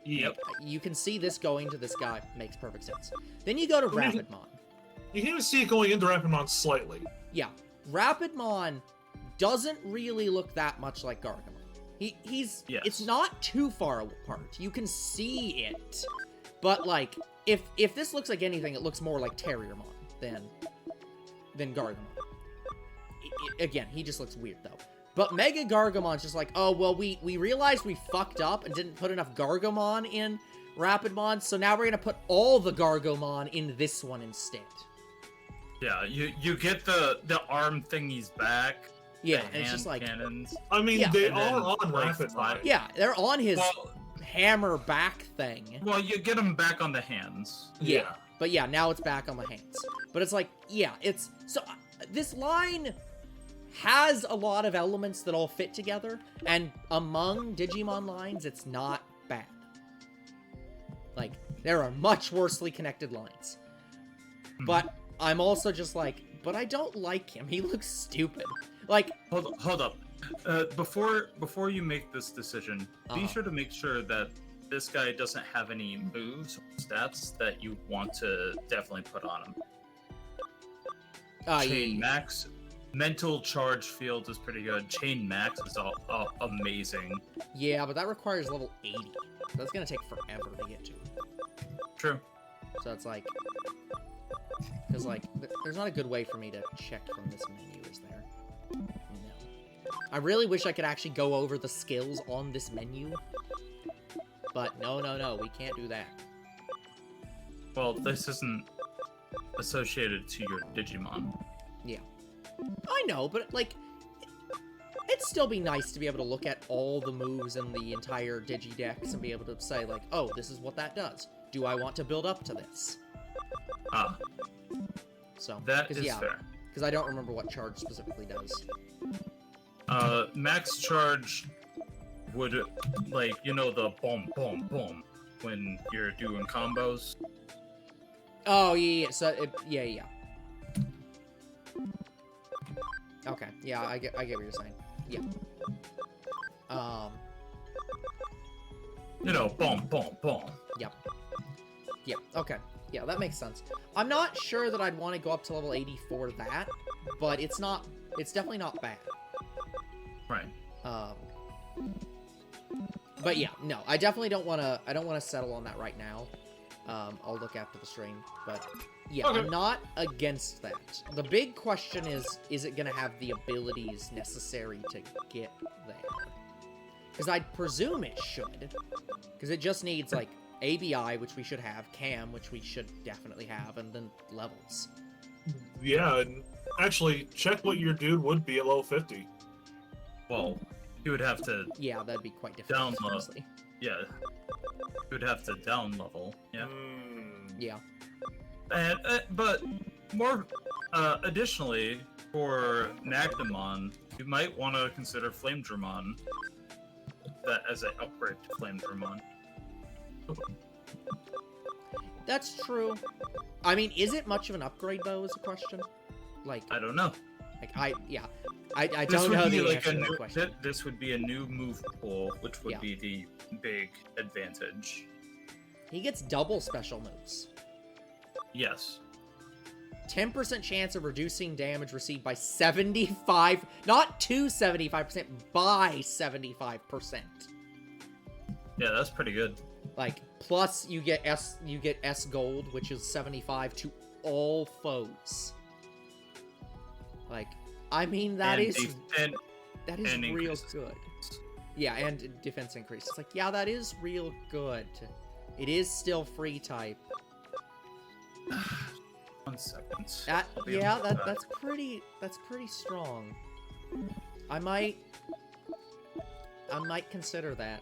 C: Yep.
A: You can see this going to this guy. Makes perfect sense. Then you go to
B: I mean,
A: Rapidmon.
B: You can even see it going into Rapidmon slightly.
A: Yeah. Rapidmon doesn't really look that much like Gargamon. He's
C: Yes.
A: It's not too far apart. You can see it. But like if this looks like anything, it looks more like Terriermon than Gargamon. again, he just looks weird, though. But Mega Gargomon's just like, oh, well, we realized we fucked up and didn't put enough Gargomon in Rapidmon, so now we're gonna put all the Gargomon in this one instead.
C: Yeah, you get the arm thingies back.
A: Yeah,
C: the
A: and it's just like...
C: cannons.
B: I mean,
A: Yeah.
B: they
C: And then,
B: are on
C: like,
B: Rapid Mine.
A: Yeah, they're on his
C: Well,
A: hammer back thing.
C: well, you get them back on the hands.
A: Yeah. But yeah, now it's back on the hands. But it's like, yeah, it's... So, this line has a lot of elements that all fit together, and among Digimon lines, it's not bad. Like, there are much worsely connected lines. But I'm also just like, but I don't like him. He looks stupid. Like...
C: Hold up. Before you make this decision, be sure to make sure that this guy doesn't have any moves or stats that you want to definitely put on him. Chain
A: yeah.
C: Max, mental charge field is pretty good. Chain Max is amazing.
A: Yeah, but that requires level 80. That's gonna take forever to get to.
C: True.
A: So it's like... Because, like, there's not a good way for me to check from this menu, is there? No. I really wish I could actually go over the skills on this menu. But no, we can't do that.
C: Well, this isn't associated to your Digimon.
A: Yeah. I know, but, like, it'd still be nice to be able to look at all the moves in the entire Digidex and be able to say, like, oh, this is what that does. Do I want to build up to this?
C: Ah.
A: So,
C: That is fair.
A: Because I don't remember what charge specifically does.
C: Max charge would, like, you know, the boom, boom, boom when you're doing combos.
A: Oh, yeah. So, yeah. Okay. Yeah, I get what you're saying. Yeah.
C: You know, boom, boom, boom.
A: Yep. Yeah, okay. Yeah, that makes sense. I'm not sure that I'd want to go up to level 80 for that, but it's definitely not bad.
C: Right.
A: But yeah, no, I definitely don't want to settle on that right now. I'll look after the stream, but yeah,
B: Okay.
A: I'm not against that. The big question is it going to have the abilities necessary to get there? Because I'd presume it should. Because it just needs, like, ABI, which we should have, Cam, which we should definitely have, and then levels.
B: Yeah, and actually, check what your dude would be at level 50.
C: Well, you would have to,
A: Yeah, that'd be quite difficult,
C: Download.
A: honestly.
C: yeah, you would have to down level, yeah.
A: Yeah.
C: And, but more, additionally, for Magnamon, you might want to consider Flame Dramon that as an upgrade to Flame Dramon.
A: That's true. I mean, is it much of an upgrade, though, is the question? Like,
C: I don't know.
A: I
C: This
A: don't
C: would
A: know
C: be
A: the
C: like
A: answer
C: a
A: to that
C: new,
A: question.
C: this would be a new move pool, which would
A: Yeah.
C: be the big advantage.
A: He gets double special moves.
C: Yes.
A: 10% chance of reducing damage received by 75, not to 75%, by 75%.
C: Yeah, that's pretty good.
A: Like, plus you get S gold, which is 75 to all foes. Like, I mean, that is
C: and
A: real
C: increase.
A: good. Yeah, and defense increase. It's like, yeah, that is real good. It is still free type.
C: 1 second.
A: That
C: I'll be
A: yeah,
C: able to-
A: that's pretty strong. I might consider that.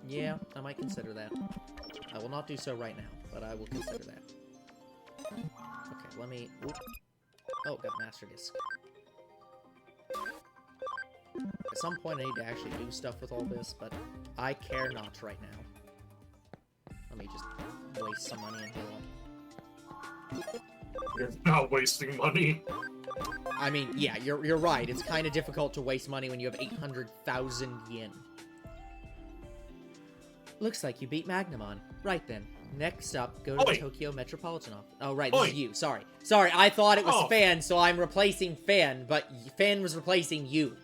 A: Yeah, I might consider that. I will not do so right now, but I will consider that. Okay, let me... Oop. Oh, got Master Disc. At some point I need to actually do stuff with all this, but I care not right now. Let me just waste some money and heal up.
B: You're not wasting money.
A: I mean, yeah, you're right. It's kind of difficult to waste money when you have 800,000 yen. Looks like you beat Magnamon. Right then. Next up, go to the
B: Oi.
A: Tokyo Metropolitan Office. Oh, right, this
B: Oi.
A: is you. Sorry. Sorry, I thought it was
B: Oh.
A: Fan, so I'm replacing Fan, but Fan was replacing you.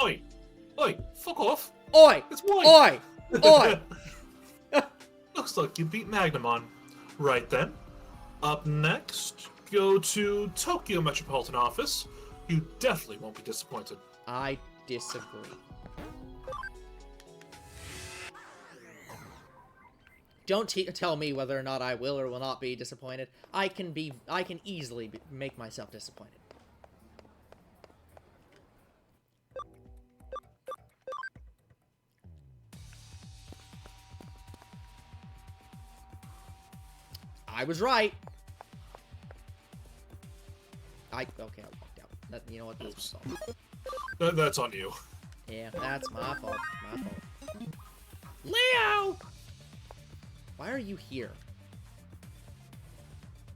B: Oi! Oi! Fuck off!
A: Oi!
B: It's mine!
A: Oi! Oi!
B: Looks like you beat Magnamon. Right then. Up next, go to Tokyo Metropolitan Office. You definitely won't be disappointed.
A: I disagree. Don't tell me whether or not I will or will not be disappointed. I can easily make myself disappointed. I was right. Okay, I walked out. You know what? That's my fault.
B: That's on you.
A: Yeah, that's my fault. My fault. Leo! Why are you here?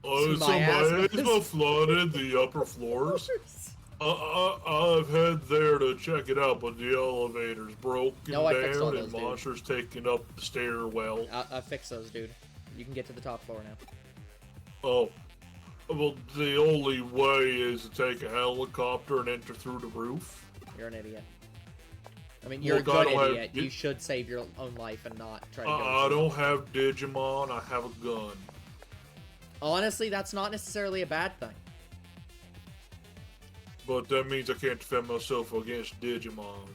B: So my asthma flooded the upper floors. I've head there to check it out, but the elevator's broken
A: No, I fixed all
B: down
A: those,
B: and monsters taking up the stairwell.
A: I fixed those, dude. You can get to the top floor now.
B: Oh. Well, the only way is to take a helicopter and enter through the roof.
A: You're an idiot. I mean, you're a good idiot. You should save your own life and not try to go.
B: I don't have Digimon, I have a gun.
A: Honestly, that's not necessarily a bad thing.
B: But that means I can't defend myself against Digimon.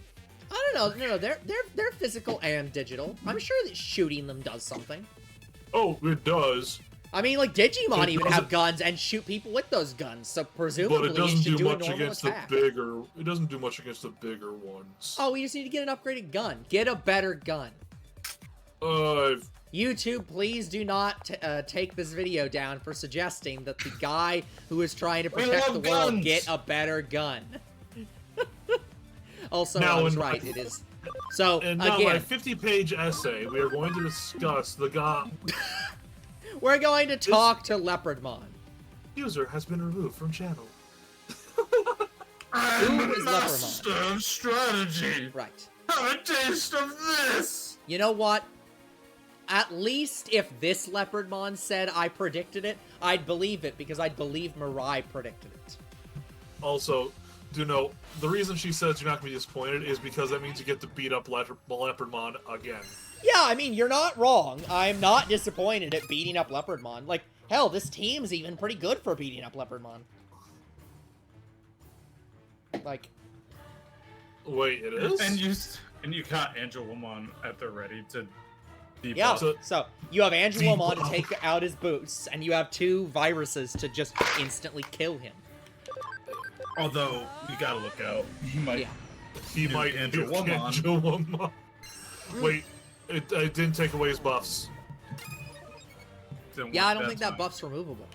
A: I don't know. No, they're physical and digital. I'm sure that shooting them does something.
B: Oh, it does.
A: I mean, like, Digimon even have guns and shoot people with those guns, so presumably
B: but it doesn't
A: should
B: do
A: do a
B: much
A: normal
B: against
A: attack.
B: It doesn't do much against the bigger ones.
A: Oh, we just need to get an upgraded gun. Get a better gun. YouTube, please do not take this video down for suggesting that the guy who is trying to protect the world get a better gun. Also, I was right. It is. So,
B: and
A: again,
B: now my 50-page essay, we are going to discuss the guy.
A: We're going to talk to Leopardmon.
B: User has been removed from channel.
A: Who is Leopardmon?
C: Strategy.
A: Right.
C: Have a taste of this.
A: You know what? At least if this Leopardmon said I predicted it, I'd believe it, because I'd believe Mirai predicted it.
B: Also, do know, the reason she says you're not going to be disappointed is because that means you get to beat up Leopardmon again.
A: Yeah, I mean, you're not wrong. I'm not disappointed at beating up Leopardmon. Like, hell, this team's even pretty good for beating up Leopardmon. Like...
B: Wait, it is?
C: And you got Angelomon at the ready to debug.
A: Yeah, so you have Angelomon to take out his boots, and you have 2 viruses to just instantly kill him.
C: Although, you gotta look out. He might...
A: Yeah.
B: He might Angelomon. Wait, it didn't take away his buffs.
A: Yeah, I don't think that buff's removable.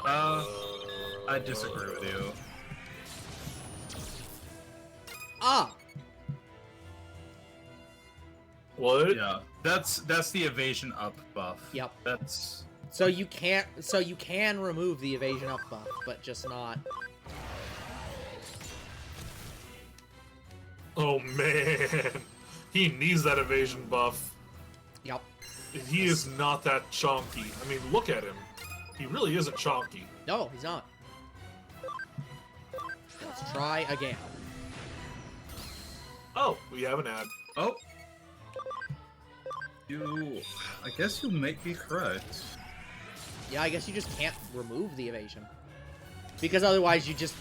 C: I disagree with you.
A: Ah!
B: What?
C: Yeah, that's the evasion up buff.
A: Yep.
C: That's...
A: So you can remove the evasion up buff, but just not...
B: Oh man, he needs that evasion buff.
A: Yep.
B: He is not that chonky. I mean, look at him. He really isn't chonky.
A: No, he's not. Let's try again.
B: Oh, we have an ad.
C: Oh. I guess you might be correct.
A: Yeah, I guess you just can't remove the evasion. Because otherwise you just,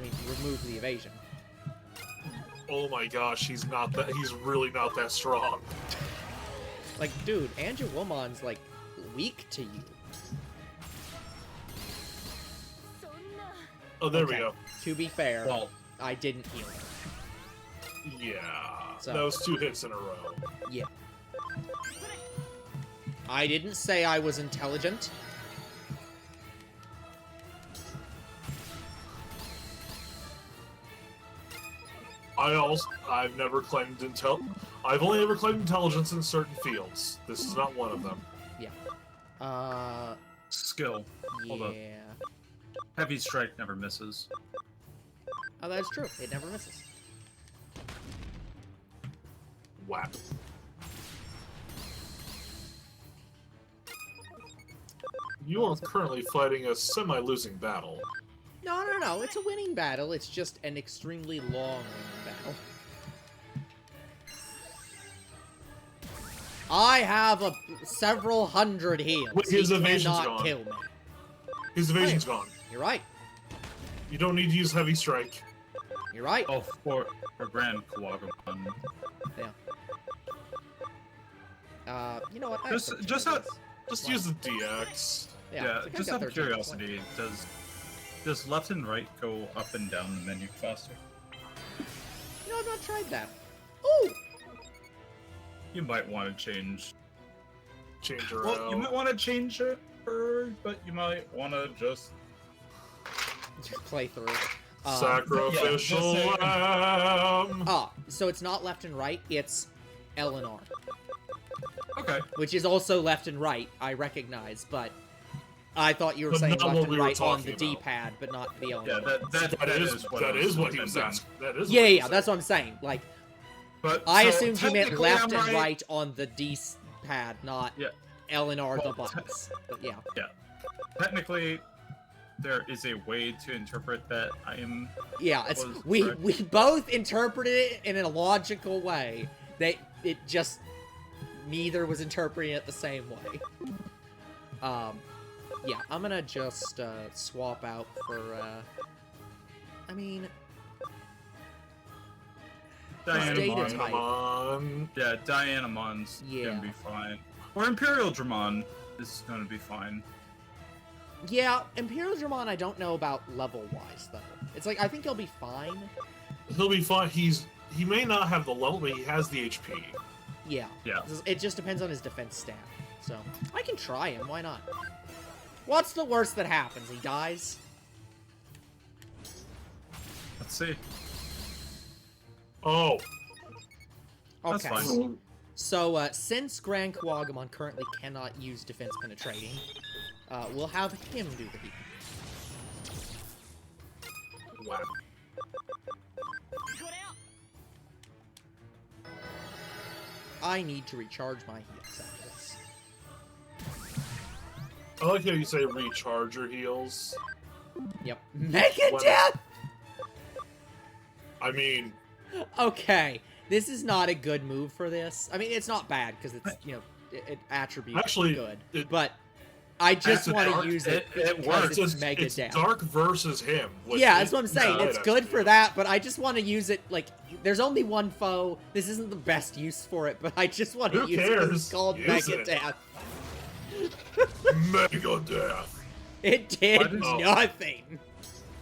A: remove the evasion.
B: Oh my gosh, he's really not that strong.
A: Like, dude, Angelomon's, like, weak to you.
B: Oh, there we go.
A: To be fair,
C: Well,
A: I didn't heal him.
B: Yeah,
A: So-
B: that was 2 hits in a row.
A: Yeah. I didn't say I was intelligent.
B: I've never claimed I've only ever claimed intelligence in certain fields. This is not one of them.
A: Yeah.
C: skill. Hold up.
A: Yeah.
C: Heavy strike never misses.
A: Oh, that's true. It never misses.
B: Whap. You are currently fighting a semi-losing battle.
A: No. It's a winning battle. It's just an extremely long winning battle. I have several hundred heals.
B: Wait, his
A: He
B: evasion's
A: cannot
B: gone.
A: kill me.
B: His evasion's gone.
A: You're right.
B: You don't need to use heavy strike.
A: You're right.
C: Oh, for Grand Kawagamon.
A: You know what? I
C: Just-
A: have
C: just
A: some
C: how-
A: ideas.
B: Just use the DX.
C: Yeah,
A: I
C: just
A: got
C: out of
A: 13
C: curiosity, does left and right go up and down the menu faster?
A: You know, I've not tried that. Ooh!
C: You might want to change.
B: Change her
C: Well,
B: out.
C: you might want to change it, but you might want to just.
A: Just play through.
B: Sacrificial
C: yeah, just
B: lamb.
A: Ah, so it's not left and right, it's L and R.
C: Okay.
A: Which is also left and right, I recognize, but I thought you were
B: But
A: saying
B: not
A: left
B: what
A: and
B: we were
A: right on
B: talking
A: the
B: about.
A: D-pad, but not the L and
C: Yeah,
A: R.
B: That is what he was asking. That is.
A: Yeah,
B: what he
A: yeah,
B: said.
A: that's what I'm saying. Like,
C: But
A: I
C: so
A: assumed you meant
C: technically
A: left
C: I'm
A: and right on the D-pad, not
C: Yeah.
A: L and R the
C: Well,
A: buttons. But yeah.
C: Technically, there is a way to interpret that I am.
A: Yeah, it's
C: Was
A: we
C: correct.
A: both interpreted it in a logical way. It just neither was interpreting it the same way. Yeah, I'm gonna just swap out for I mean data
C: Dianamon.
A: type.
B: Come
C: Yeah, Dianamon's
A: Yeah.
C: gonna be fine. Or Imperial Dramon is gonna be fine.
A: Yeah, Imperial Dramon I don't know about level-wise though. It's like I think he'll be fine.
B: He'll be fine. He may not have the level, but he has the HP.
A: Yeah.
C: Yeah.
A: It just depends on his defense stat. So, I can try him, why not? What's the worst that happens? He dies?
C: Let's see.
B: Oh,
C: That's
A: Okay.
C: fine.
A: So, since Grand Kawagamon currently cannot use defense penetrating, we'll have him do the heat.
B: wow.
A: I need to recharge my heals after this.
B: I like how you say recharge your heals.
A: Yep. Mega
B: What-
A: Death!
B: I mean,
A: Okay. This is not a good move for this. I mean, it's not bad, because it's, you know, it attributes
B: Actually,
A: good.
B: it-
A: But I just
B: It's a
A: want
B: dark-
A: to use it
C: it
A: because
C: works.
A: it's Mega
B: it's
A: Death.
B: Dark versus him. which
A: Yeah,
B: is
A: that's what I'm saying.
B: good,
A: It's good for
B: actually.
A: that, but I just want to use it, like, there's only one foe. This isn't the best use for it, but I just want to
B: Who
A: use it because it's
B: cares?
A: called
B: Use
A: Mega
B: it.
A: Death.
B: Mega Death.
A: It did
C: Why did-
B: Oh.
A: nothing.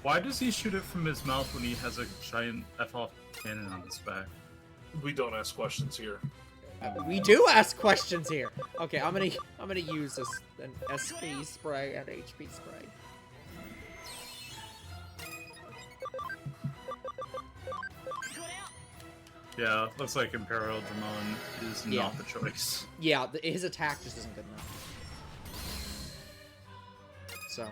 C: Why does he shoot it from his mouth when he has a giant F-off cannon on his back?
B: We don't ask questions here.
A: We do ask questions here. Okay, I'm gonna use an SP spray and HP spray.
C: Yeah, looks like Imperial Dramon is
A: Yeah.
C: not the choice.
A: Yeah, his attack just isn't good enough. So,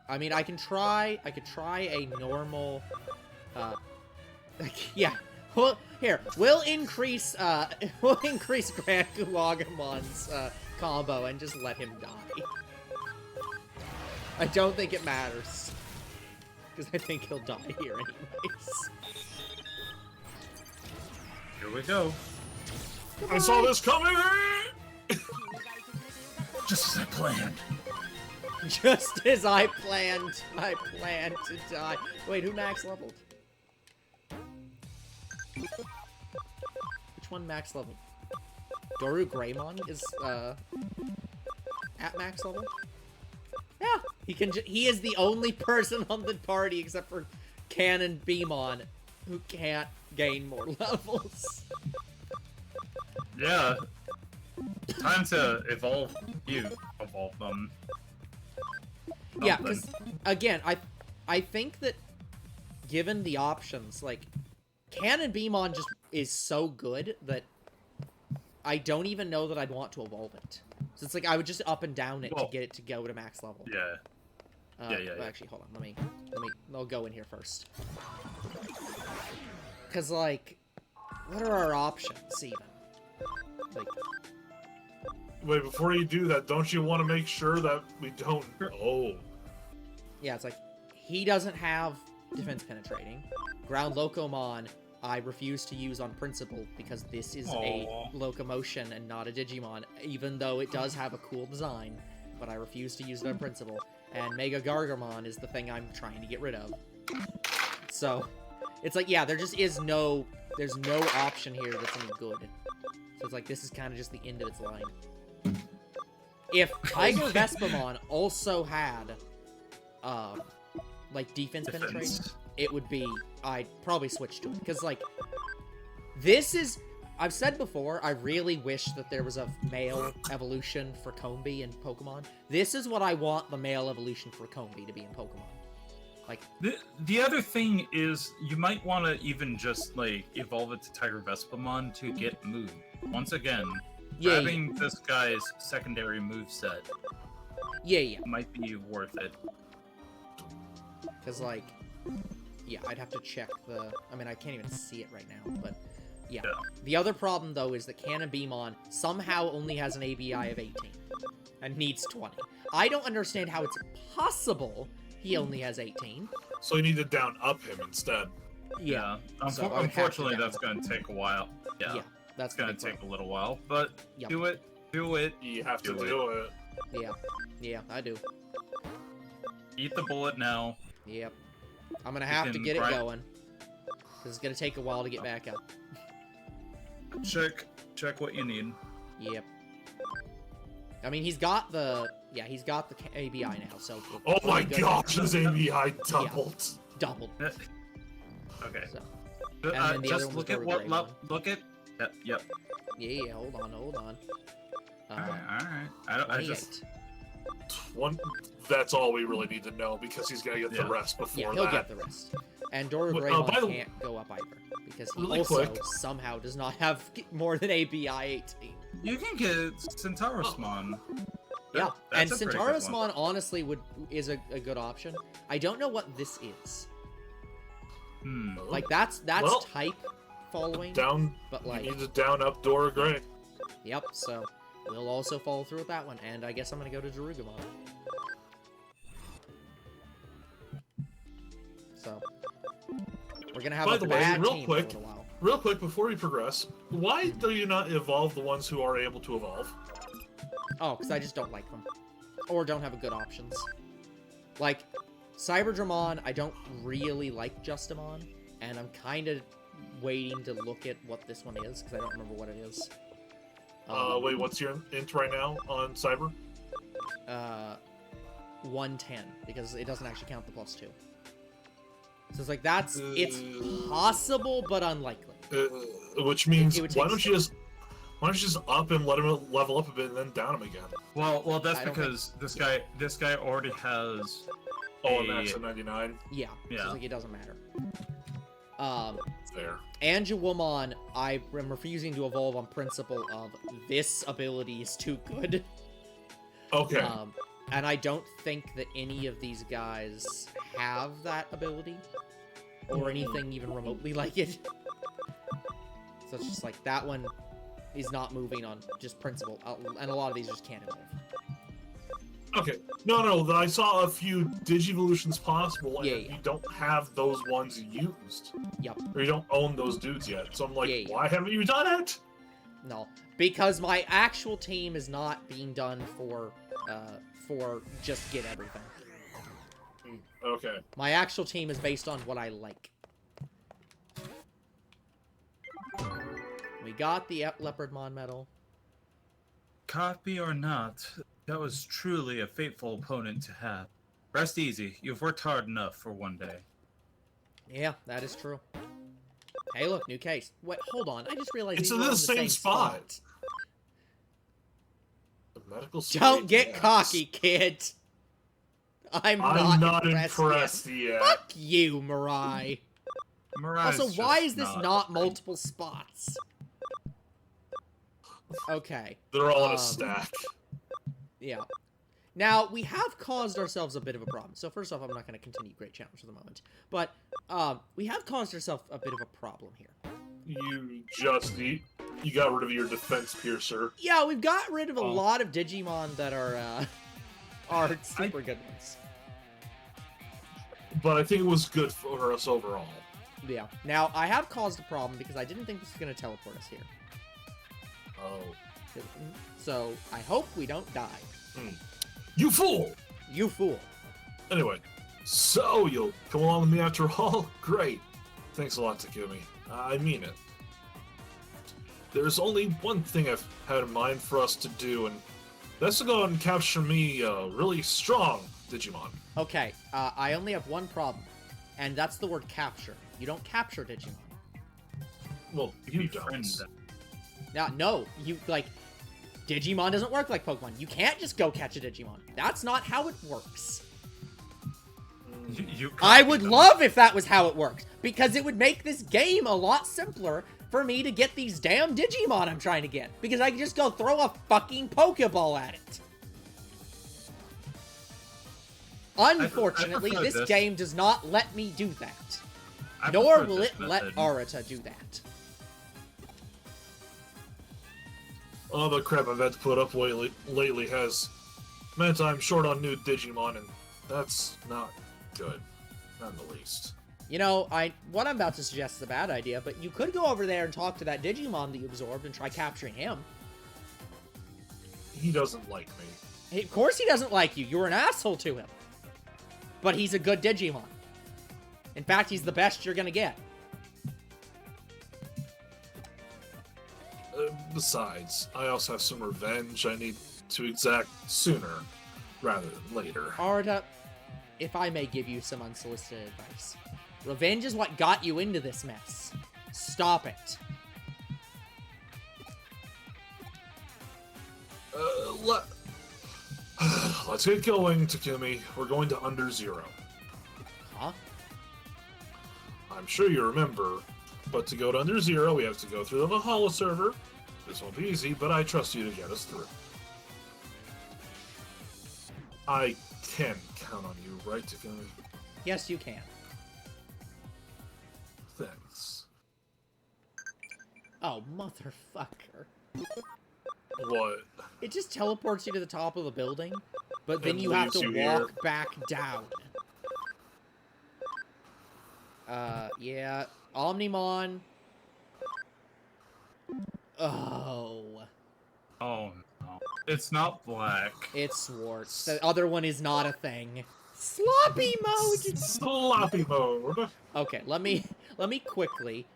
A: I mean, I could try a normal, yeah. Well, here, we'll increase Grand Kuwagamon's, combo and just let him die. I don't think it matters. Because I think he'll die here anyways.
C: Here we go.
B: I saw this coming!
C: Just as I planned.
A: Just as I planned to die. Wait, who max leveled? Which one max leveled? Doru Greymon is, at max level? Yeah, he is the only person on the party except for Can and Beamon who can't gain more levels.
C: Yeah. Time to evolve you. Evolve them.
A: Yeah,
C: Something.
A: because, again, I think that given the options, like, Can and Beamon just is so good that I don't even know that I'd want to evolve it. So it's like I would just up and down it
C: Well,
A: to get it to go to max level.
C: Yeah. Yeah.
A: Actually, hold on. I'll go in here first. Because, like, what are our options, even? Like,
B: Wait, before you do that, don't you want to make sure that we don't... Oh.
A: yeah, it's like, he doesn't have defense penetrating. Ground Locomon I refuse to use on principle because this is
C: Aw.
A: a locomotion and not a Digimon, even though it does have a cool design, but I refuse to use it on principle. And Mega Gargamon is the thing I'm trying to get rid of. So, it's like, yeah, there just is there's no option here that's any good. So it's like, this is kind of just the end of its line. If Tiger Vespamon also had, like, defense penetration, it would be, I'd probably switch to it. Because, like, this is, I've said before, I really wish that there was a male evolution for Combi in Pokemon. This is what I want the male evolution for Combi to be in Pokemon. Like,
C: the other thing is, you might want to even just, like, evolve it to Tiger Vespamon to get Moon. Once again, having this guy's secondary moveset might be worth it.
A: Because, like, yeah, I'd have to check the... I mean, I can't even see it right now, but yeah. The other problem, though, is that Cannabemon somehow only has an ABI of 18 and needs 20. I don't understand how it's possible he only has 18.
B: So you need to down-up him instead.
C: Yeah.
A: So
C: Unfortunately, that's going to take a while. Yeah.
A: That's
C: going to take a little while, but do it.
B: You have to do it.
A: Yeah, I do.
C: Eat the bullet now.
A: Yep. I'm gonna have to get it going. This is gonna take a while to get back up.
C: Check what you need.
A: Yep. I mean, he's got the ABI now, so.
B: Oh my gosh, his ABI doubled.
A: Yeah, doubled.
C: Okay.
A: So.
C: Just look at what look at. Yep.
A: Yeah. Hold on.
C: All right. I just.
B: That's all we really need to know because he's gonna get the rest before
A: he'll get the rest. And Dorogreymon can't go up either because he also somehow does not have more than ABI 18.
C: You can get Centaurusmon.
A: Yeah, and Centaurusmon honestly is a good option. I don't know what this is. Like that's type following. But like
B: you need to down up Dorogreymon.
A: Yep. So we'll also follow through with that one, and I guess I'm gonna go to Darugumon. So we're gonna have a bad team for a little while.
B: Real quick before we progress, why do you not evolve the ones who are able to evolve?
A: Oh, because I just don't like them, or don't have a good options. Like Cyberdramon, I don't really like Justamon, and I'm kind of waiting to look at what this one is because I don't remember what it is.
B: Wait, what's your int right now on Cyber?
A: 110 because it doesn't actually count the +2. So it's like it's possible but unlikely.
B: Which means why don't you just up him, let him level up a bit, and then down him again?
C: Well, that's because this guy already has.
B: A max of 99.
A: Yeah. So it's like it doesn't matter.
B: Fair.
A: Angewomon, I am refusing to evolve on principle of this ability is too good.
B: Okay.
A: And I don't think that any of these guys have that ability. Or anything even remotely like it. So it's just like, that one is not moving on just principle. And a lot of these just can't evolve.
B: Okay. No, I saw a few Digivolutions possible, and
A: you
B: don't have those ones used.
A: Yep.
B: Or you don't own those dudes yet. So I'm like, why haven't you done it?
A: No. Because my actual team is not being done for just get everything.
B: Okay.
A: My actual team is based on what I like. We got the Leopardmon medal.
C: Copy or not, that was truly a fateful opponent to have. Rest easy. You've worked hard enough for one day.
A: Yeah, that is true. Hey, look, new case. Wait, hold on. I just realized
B: it's
A: in
B: the same spot. The medical.
A: Don't get cocky, kid. I'm not impressed yet. Fuck you, Mirai. Also, why is this not multiple spots? Okay.
B: They're all in a stack.
A: Yeah. Now, we have caused ourselves a bit of a problem. So first off, I'm not going to continue Great Challenge for the moment. But we have caused ourselves a bit of a problem here.
B: You got rid of your defense piercer.
A: Yeah, we've got rid of a lot of Digimon that are super good ones.
B: But I think it was good for us overall.
A: Yeah. Now, I have caused a problem because I didn't think this was going to teleport us here.
B: Oh.
A: So, I hope we don't die.
B: You fool!
A: You fool.
B: Anyway, so you'll come along with me after all? Great. Thanks a lot, Takumi. I mean it. There's only one thing I've had in mind for us to do, and that's to go out and capture me a really strong Digimon.
A: Okay, I only have one problem, and that's the word capture. You don't capture Digimon.
B: Well, you don't.
A: Now, no, you, like, Digimon doesn't work like Pokemon. You can't just go catch a Digimon. That's not how it works. I would love if that was how it works, because it would make this game a lot simpler for me to get these damn Digimon I'm trying to get, because I can just go throw a fucking Pokeball at it. Unfortunately, this game does not let me do that. Nor will it let Arata do that.
B: All the crap I've had to put up lately has meant I'm short on new Digimon, and that's not good. Not in the least.
A: You know, what I'm about to suggest is a bad idea, but you could go over there and talk to that Digimon that you absorbed and try capturing him.
B: He doesn't like me.
A: Of course he doesn't like you. You're an asshole to him. But he's a good Digimon. In fact, he's the best you're gonna get.
B: Besides, I also have some revenge I need to exact sooner rather than later.
A: Arata, if I may give you some unsolicited advice. Revenge is what got you into this mess. Stop it.
B: Let's get going, Takumi. We're going to Under Zero.
A: Huh?
B: I'm sure you remember, but to go to Under Zero, we have to go through the Valhalla server. This won't be easy, but I trust you to get us through. I can count on you, right, Takumi?
A: Yes, you can.
B: Thanks.
A: Oh, motherfucker.
B: What?
A: It just teleports you to the top of the building, but then
B: And
A: you have to
B: leaves you
A: walk
B: here.
A: back down. Yeah. Omnimon. Oh.
C: Oh no. It's not black.
A: It's Swartz. The other one is not a thing. Sloppy mode!
B: Sloppy mode.
A: Okay, let me quickly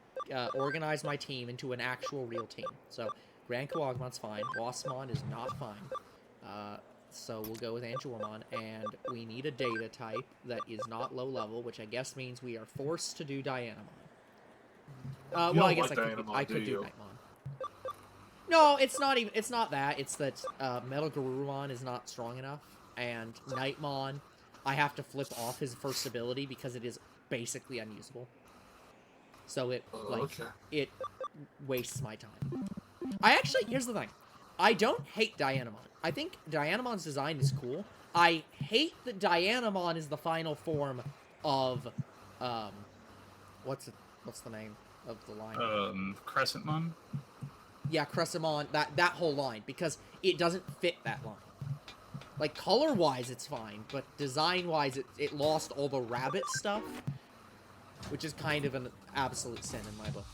A: organize my team into an actual real team. So, Grand Kuwagmon's fine. Waspmon is not fine. So we'll go with Angelormon, and we need a data type that is not low level, which I guess means we are forced to do Dianamon. Well, I guess I could do Nightmon. No, it's not even. It's not that. It's that Metal Garurumon is not strong enough, and Nightmon, I have to flip off his first ability because it is basically unusable. So it it wastes my time. Here's the thing. I don't hate Dianamon. I think Dianamon's design is cool. I hate that Dianamon is the final form of what's the name of the line?
C: Crescentmon?
A: Yeah, Crescentmon, that whole line, because it doesn't fit that line. Like, color-wise, it's fine, but design-wise, it lost all the rabbit stuff, which is kind of an absolute sin in my book.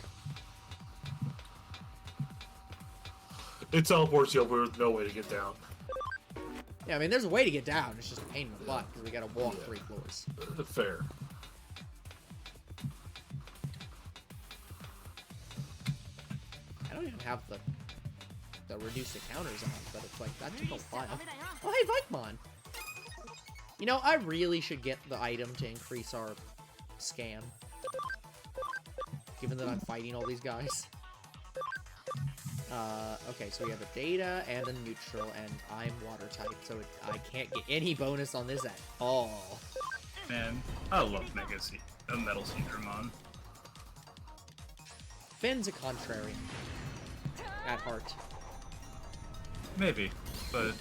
B: It teleports you over with no way to get down.
A: Yeah, I mean, there's a way to get down, it's just a pain in the butt, because we gotta walk 3 floors.
B: Fair.
A: I don't even have the reduced encounters on, but it's like, that took a while. Oh, hey, Vikemon! You know, I really should get the item to increase our scan. Given that I'm fighting all these guys. Okay, so we have a data and a neutral, and I'm water type, so I can't get any bonus on this at all.
C: Man, I love Metal Seedramon.
A: Finn's a contrarian. At heart.
C: Maybe, but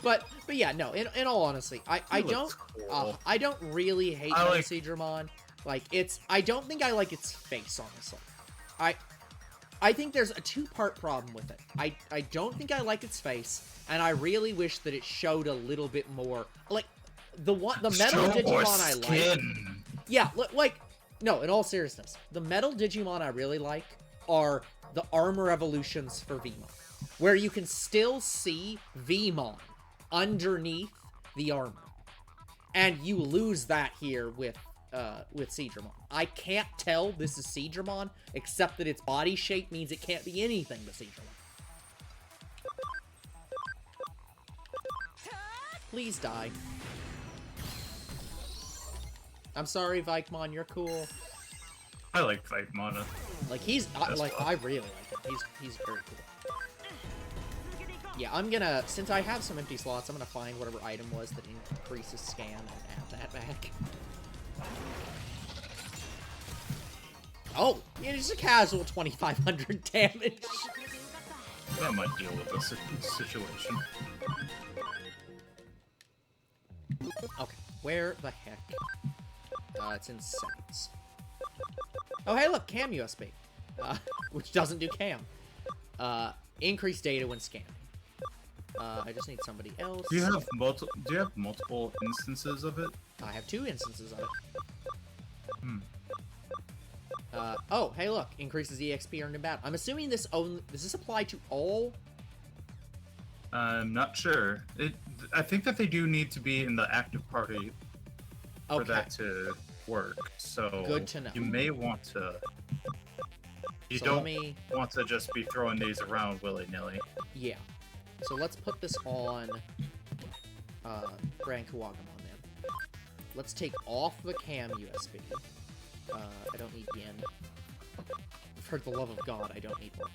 A: But yeah, no, in all honesty, I don't
C: cool.
A: I don't really hate Metal Seedramon. Like, I don't think I like its face, honestly. I think there's a 2-part problem with it. I don't think I like its face, and I really wish that it showed a little bit more. Like, the metal Digimon I like. Yeah, like, No, in all seriousness, the metal Digimon I really like are the armor evolutions for Vmon, where you can still see Vmon underneath the armor. And you lose that here with Seadramon. I can't tell this is Seadramon, except that its body shape means it can't be anything but Seadramon. Please die. I'm sorry, Vikemon, you're cool.
C: I like Vikemon.
A: Like, I really like him. He's very cool. Yeah, I'm gonna, since I have some empty slots, I'm gonna find whatever item was that increases scan and add that back. Oh, yeah, it's a casual 2,500 damage.
C: That might deal with the situation.
A: Okay, where the heck? It's in settings. Oh, hey, look, cam USB. Which doesn't do cam. Increase data when scanning. I just need somebody else.
C: Do you have multiple instances of it?
A: I have 2 instances of it.
C: Hmm.
A: Oh, hey, look, increases EXP earned in battle. I'm assuming does this apply to all?
C: I'm not sure. I think that they do need to be in the active party for that to work. So
A: good to know.
C: You may want to. You don't want to just be throwing these around willy-nilly.
A: Yeah. So let's put this on Grand Kuwagamon then. Let's take off the cam USB. I don't need yen. For the love of God, I don't need one.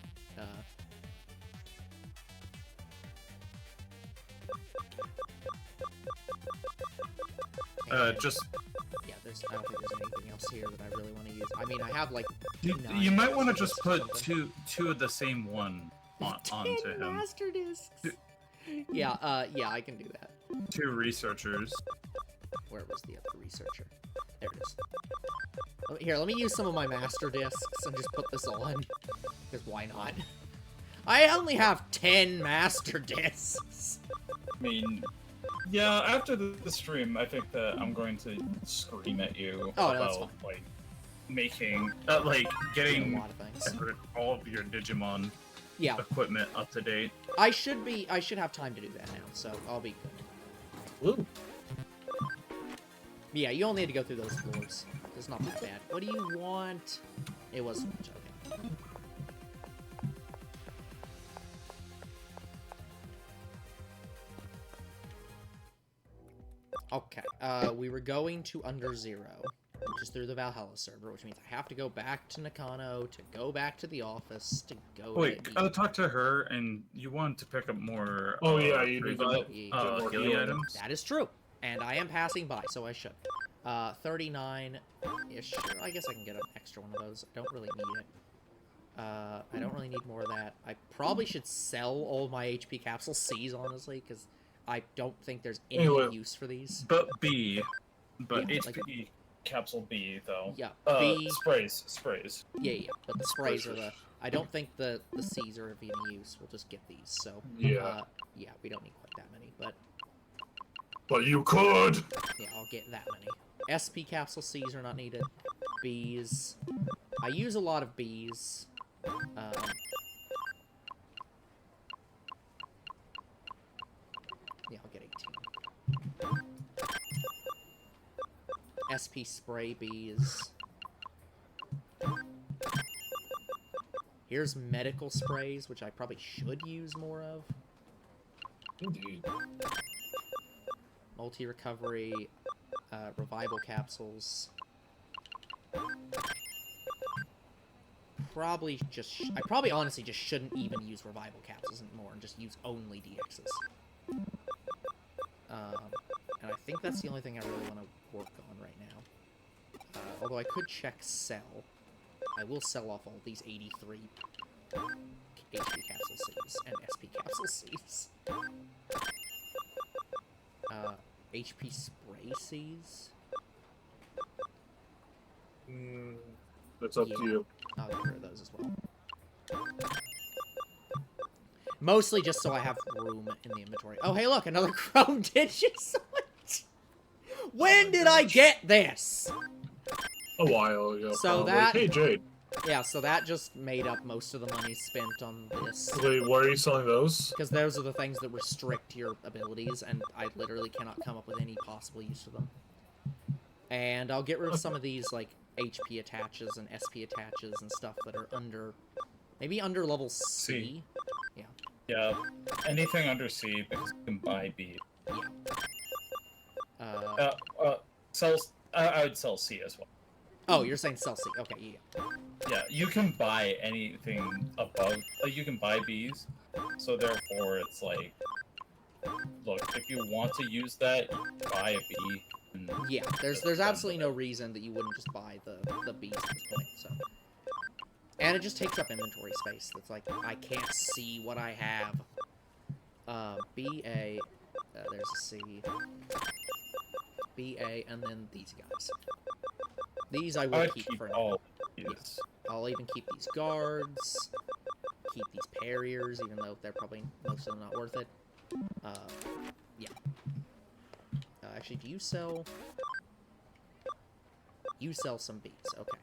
C: Just...
A: Yeah, I don't think there's anything else here that I really want to use. I mean, I have, like,
C: You might want to just put two of the same one onto him.
A: Master discs! Yeah, yeah, I can do that.
C: 2 researchers.
A: Where was the other researcher? There it is. Here, let me use some of my master discs and just put this on. Because why not? I only have 10 master discs!
C: I mean... Yeah, after the stream, I think that I'm going to scream at you about, like, making, getting
A: a lot of things.
C: all of your Digimon equipment up to date.
A: I should have time to do that now, so I'll be good.
B: Ooh.
A: Yeah, you only need to go through those floors. It's not that bad. What do you want? It wasn't much, okay. Okay, we were going to Under Zero, which is through the Valhalla server, which means I have to go back to Nakano, to go back to the office, to go
C: I'll talk to her, and you want to pick up more...
B: Oh, yeah, you need
C: healing items?
A: That is true, and I am passing by, so I should. 39-ish. I guess I can get an extra one of those. I don't really need it. I don't really need more of that. I probably should sell all my HP capsule Cs, honestly, because I don't think there's any use for these.
C: But HP capsule B, though.
A: Yeah,
C: B... Sprays.
A: Yeah, but the sprays are the... I don't think the Cs are of any use. We'll just get these, so...
B: Yeah.
A: Yeah, we don't need quite that many, but...
B: But you could!
A: Yeah, I'll get that many. SP capsule Cs are not needed. Bs. I use a lot of Bs. Yeah, I'll get 18. SP spray Bs. Here's medical sprays, which I probably should use more of.
B: Indeed.
A: Multi-recovery, revival capsules. I probably honestly just shouldn't even use revival capsules anymore and just use only DXs. And I think that's the only thing I really want to work on right now. Although I could check sell. I will sell off all these 83 HP capsule Cs and SP capsule Cs. HP spray Cs?
B: That's up to you.
A: I'll get rid of those as well. Mostly just so I have room in the inventory. Oh, hey, look, another Chrome Digimon! When did I get this?
B: A while ago,
A: So
B: probably.
A: that-
B: Hey, Jade.
A: Yeah, so that just made up most of the money spent on this.
B: Wait, why are you selling those?
A: Because those are the things that restrict your abilities, and I literally cannot come up with any possible use for them. And I'll get rid of some of these, like, HP attaches and SP attaches and stuff that are under... Maybe under level C? Yeah.
C: Yeah, anything under C, because you can buy B.
A: Yeah.
C: I would sell C as well.
A: Oh, you're saying sell C. Okay, yeah.
C: Yeah, you can buy anything above, like, you can buy Bs, so therefore it's like, look, if you want to use that, you can buy a B. And
A: Yeah, there's absolutely no reason that you wouldn't just buy the Bs at this point, so... And it just takes up inventory space. That's like, I can't see what I have. BA, there's a C. BA, and then these guys. These I will
C: I'd
A: keep
C: keep
A: for now.
C: all Bs.
A: I'll even keep these guards. Keep these parriers, even though they're probably most of them not worth it. Yeah. Actually, do you sell... You sell some beats, okay.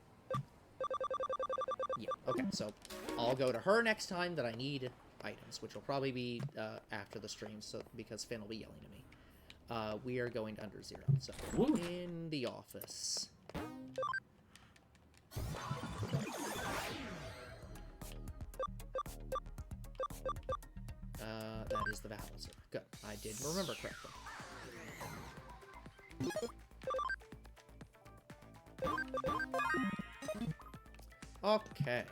A: Yeah, okay, so I'll go to her next time that I need items, which will probably be after the stream, so because Finn will be yelling at me. We are going to under 0, so
B: Woo.
A: in the office. That is the Valzer. Good, I did remember correctly. Okay.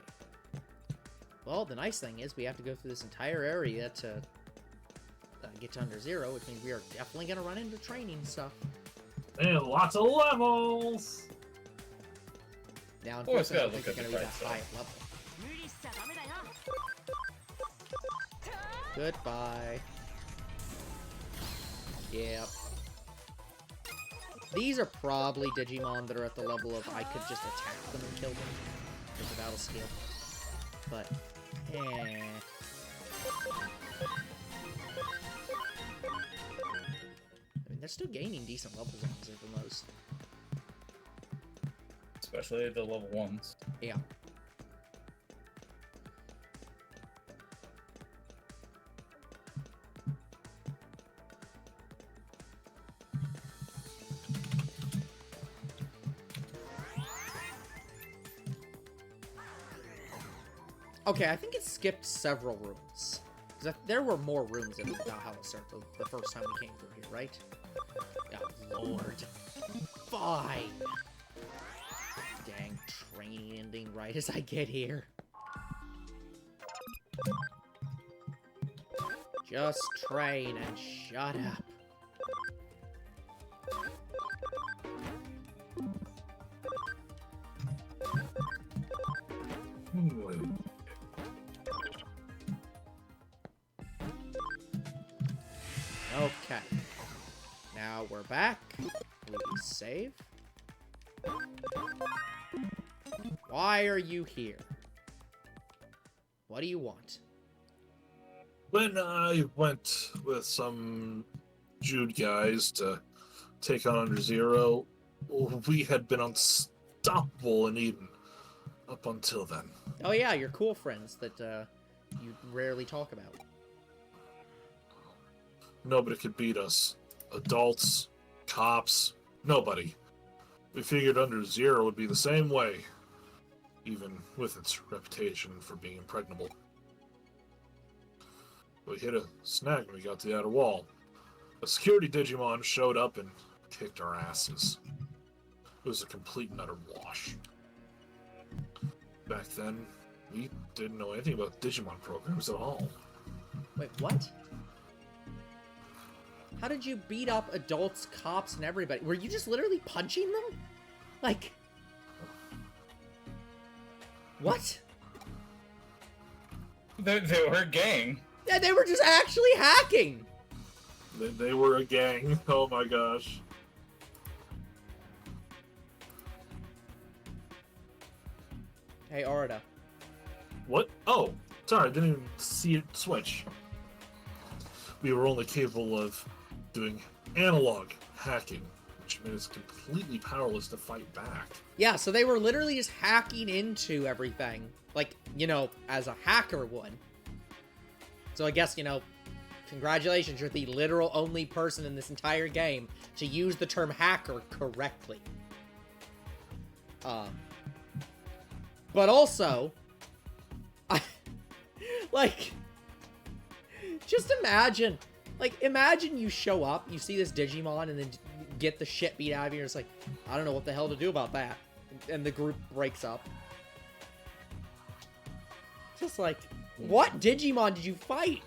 A: Well, the nice thing is we have to go through this entire area to get to under 0, which means we are definitely going to run into training stuff.
B: And lots of levels!
A: Now,
C: Always
A: unfortunately, I don't
C: gotta
A: think
C: look
A: they're
C: at
A: going to be
C: the
A: that
C: bright
A: high at level. Goodbye. Yep. These are probably Digimon that are at the level of I could just attack them and kill them with the battle skill. But, I mean, they're still gaining decent levels on these for most.
C: Especially the level 1s.
A: Yeah. Okay, I think it skipped several rooms. Because there were more rooms in Valhalla Circle the first time we came through here, right? Oh, Lord. Fine. Dang, training ending right as I get here. Just train and shut up. Okay. Now we're back. We save. Why are you here? What do you want?
B: When I went with some Jude guys to take on Under Zero, we had been unstoppable in Eden up until then.
A: Oh yeah, your cool friends that you rarely talk about.
B: Nobody could beat us. Adults, cops, nobody. We figured Under Zero would be the same way, even with its reputation for being impregnable. We hit a snag when we got to the outer wall. A security Digimon showed up and kicked our asses. It was a complete and utter wash. Back then, we didn't know anything about Digimon programs at all.
A: Wait, what? How did you beat up adults, cops, and everybody? Were you just literally punching them? Like... What?
C: They were a gang.
A: Yeah, they were just actually hacking!
B: They were a gang. Oh my gosh.
A: Hey, Arda.
B: What? Oh, sorry, I didn't even see it switch. We were only capable of doing analog hacking, which made us completely powerless to fight back.
A: Yeah, so they were literally just hacking into everything. Like, you know, as a hacker would. So I guess, you know, congratulations, you're the literal only person in this entire game to use the term hacker correctly. But also, like, just imagine, imagine you show up, you see this Digimon, and then get the shit beat out of you, and it's like, I don't know what the hell to do about that. And the group breaks up. Just like, what Digimon did you fight?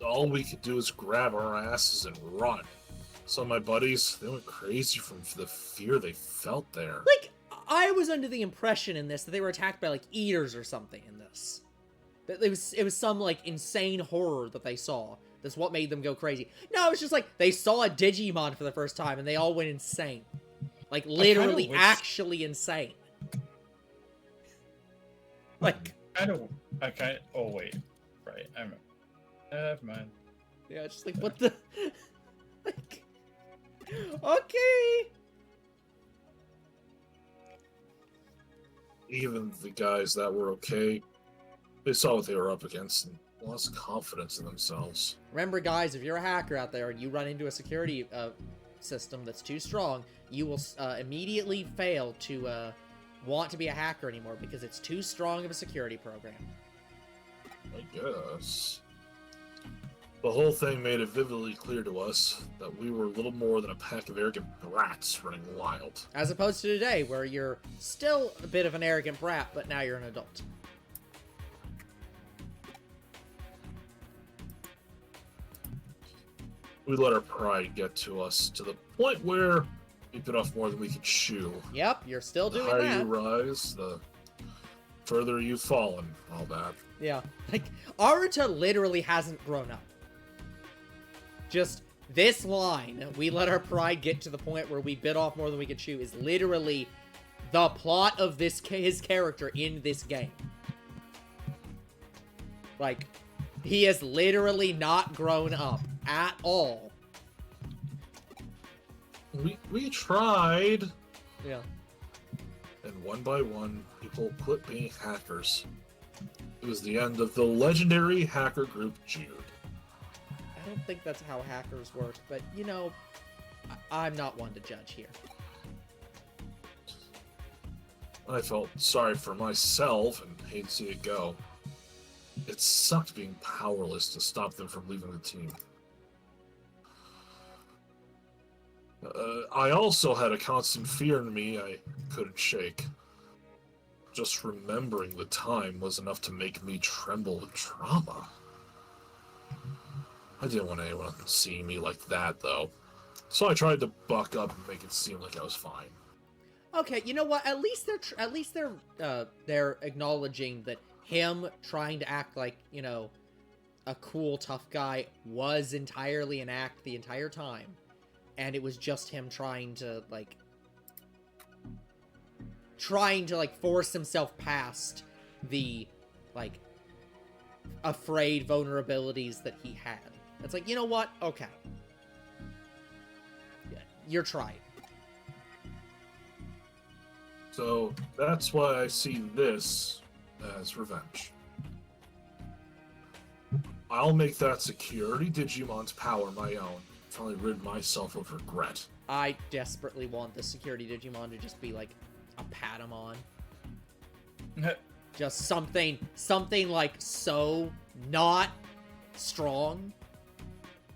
B: All we could do is grab our asses and run. Some of my buddies, they went crazy from the fear they felt there.
A: Like, I was under the impression in this that they were attacked by, like, eaters or something in this. That it was some, like, insane horror that they saw. That's what made them go crazy. No, it's just like, they saw a Digimon for the first time and they all went insane. Like, literally, actually insane. Like...
C: Oh, wait. Right, never mind.
A: Yeah, it's just like, what the... like... Okay!
B: Even the guys that were okay, they saw what they were up against and lost confidence in themselves.
A: Remember, guys, if you're a hacker out there and you run into a security system that's too strong, you will immediately fail to want to be a hacker anymore because it's too strong of a security program.
B: I guess. The whole thing made it vividly clear to us that we were little more than a pack of arrogant brats running wild.
A: As opposed to today, where you're still a bit of an arrogant brat, but now you're an adult.
B: We let our pride get to us, to the point where we bit off more than we could chew.
A: Yep, you're still doing
B: that. The
A: that.
B: higher you rise, the further you've fallen, all that.
A: Yeah, like, Aruta literally hasn't grown up. Just this line, we let our pride get to the point where we bit off more than we could chew, is literally the plot of his character in this game. Like, he has literally not grown up at all.
B: We tried.
A: Yeah.
B: And one by one, people quit being hackers. It was the end of the legendary hacker group Jude.
A: I don't think that's how hackers work, but, you know, I'm not one to judge here.
B: I felt sorry for myself and hated to see it go. It sucked being powerless to stop them from leaving the team. I also had a constant fear in me I couldn't shake. Just remembering the time was enough to make me tremble with trauma. I didn't want anyone seeing me like that, though. So I tried to buck up and make it seem like I was fine.
A: Okay, you know what? At least they're acknowledging that him trying to act like, you know, a cool, tough guy was entirely an act the entire time. And it was just him trying to force himself past the, like, afraid vulnerabilities that he had. It's like, you know what? Okay. Yeah, you're trying.
B: So that's why I see this as revenge. I'll make that security Digimon's power my own. Finally rid myself of regret.
A: I desperately want the security Digimon to just be like a Patamon. Just something like so not strong.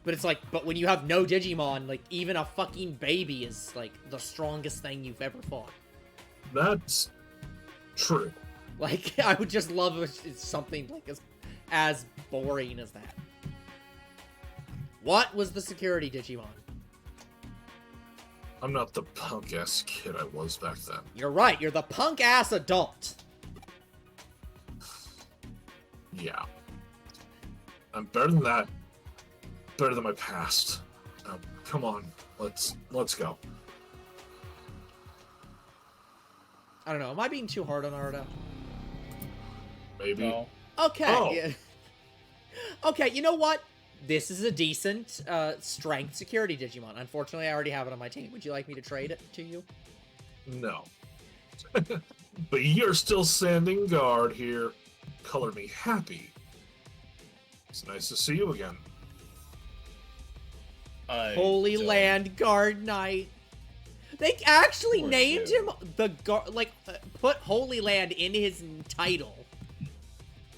A: But it's like, but when you have no Digimon, like, even a fucking baby is like the strongest thing you've ever fought.
B: That's true.
A: Like, I would just love if it's something like as boring as that. What was the security Digimon?
B: I'm not the punk-ass kid I was back then.
A: You're right, you're the punk-ass adult.
B: Yeah. I'm better than that. Better than my past. Come on, let's go.
A: I don't know, am I being too hard on Naruto?
B: Maybe.
C: No.
A: Okay.
B: Oh.
A: Yeah. Okay, you know what? This is a decent strength security Digimon. Unfortunately, I already have it on my team. Would you like me to trade it to you?
B: No. But you're still standing guard here. Color me happy. It's nice to see you again.
A: Holy Land Guard Knight. They actually named him the guard, like, put Holy Land in his title.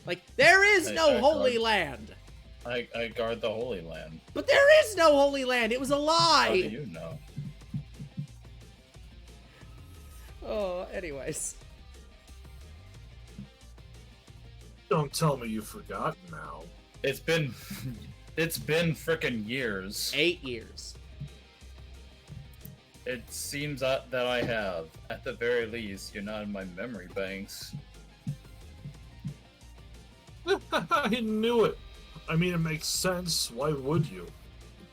A: Like, there is no Holy Land.
C: I guard the Holy Land.
A: But there is no Holy Land. It was a lie.
C: How do you know?
A: Oh, anyways.
B: Don't tell me you've forgotten now.
C: It's been frickin' years.
A: 8 years.
C: It seems that I have. At the very least, you're not in my memory banks.
B: I knew it. I mean, it makes sense. Why would you? You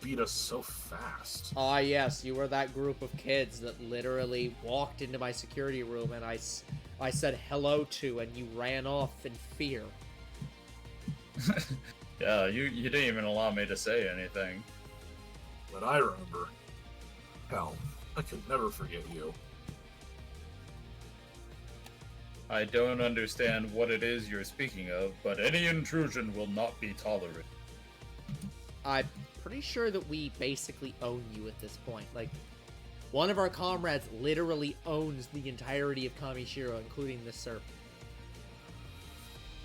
B: beat us so fast.
A: Ah, yes, you were that group of kids that literally walked into my security room and I said hello to, and you ran off in fear.
C: Yeah, you didn't even allow me to say anything.
B: But I remember. Hell, I could never forget you.
C: I don't understand what it is you're speaking of, but any intrusion will not be tolerated.
A: I'm pretty sure that we basically own you at this point. Like, one of our comrades literally owns the entirety of Kamishiro, including the Serp.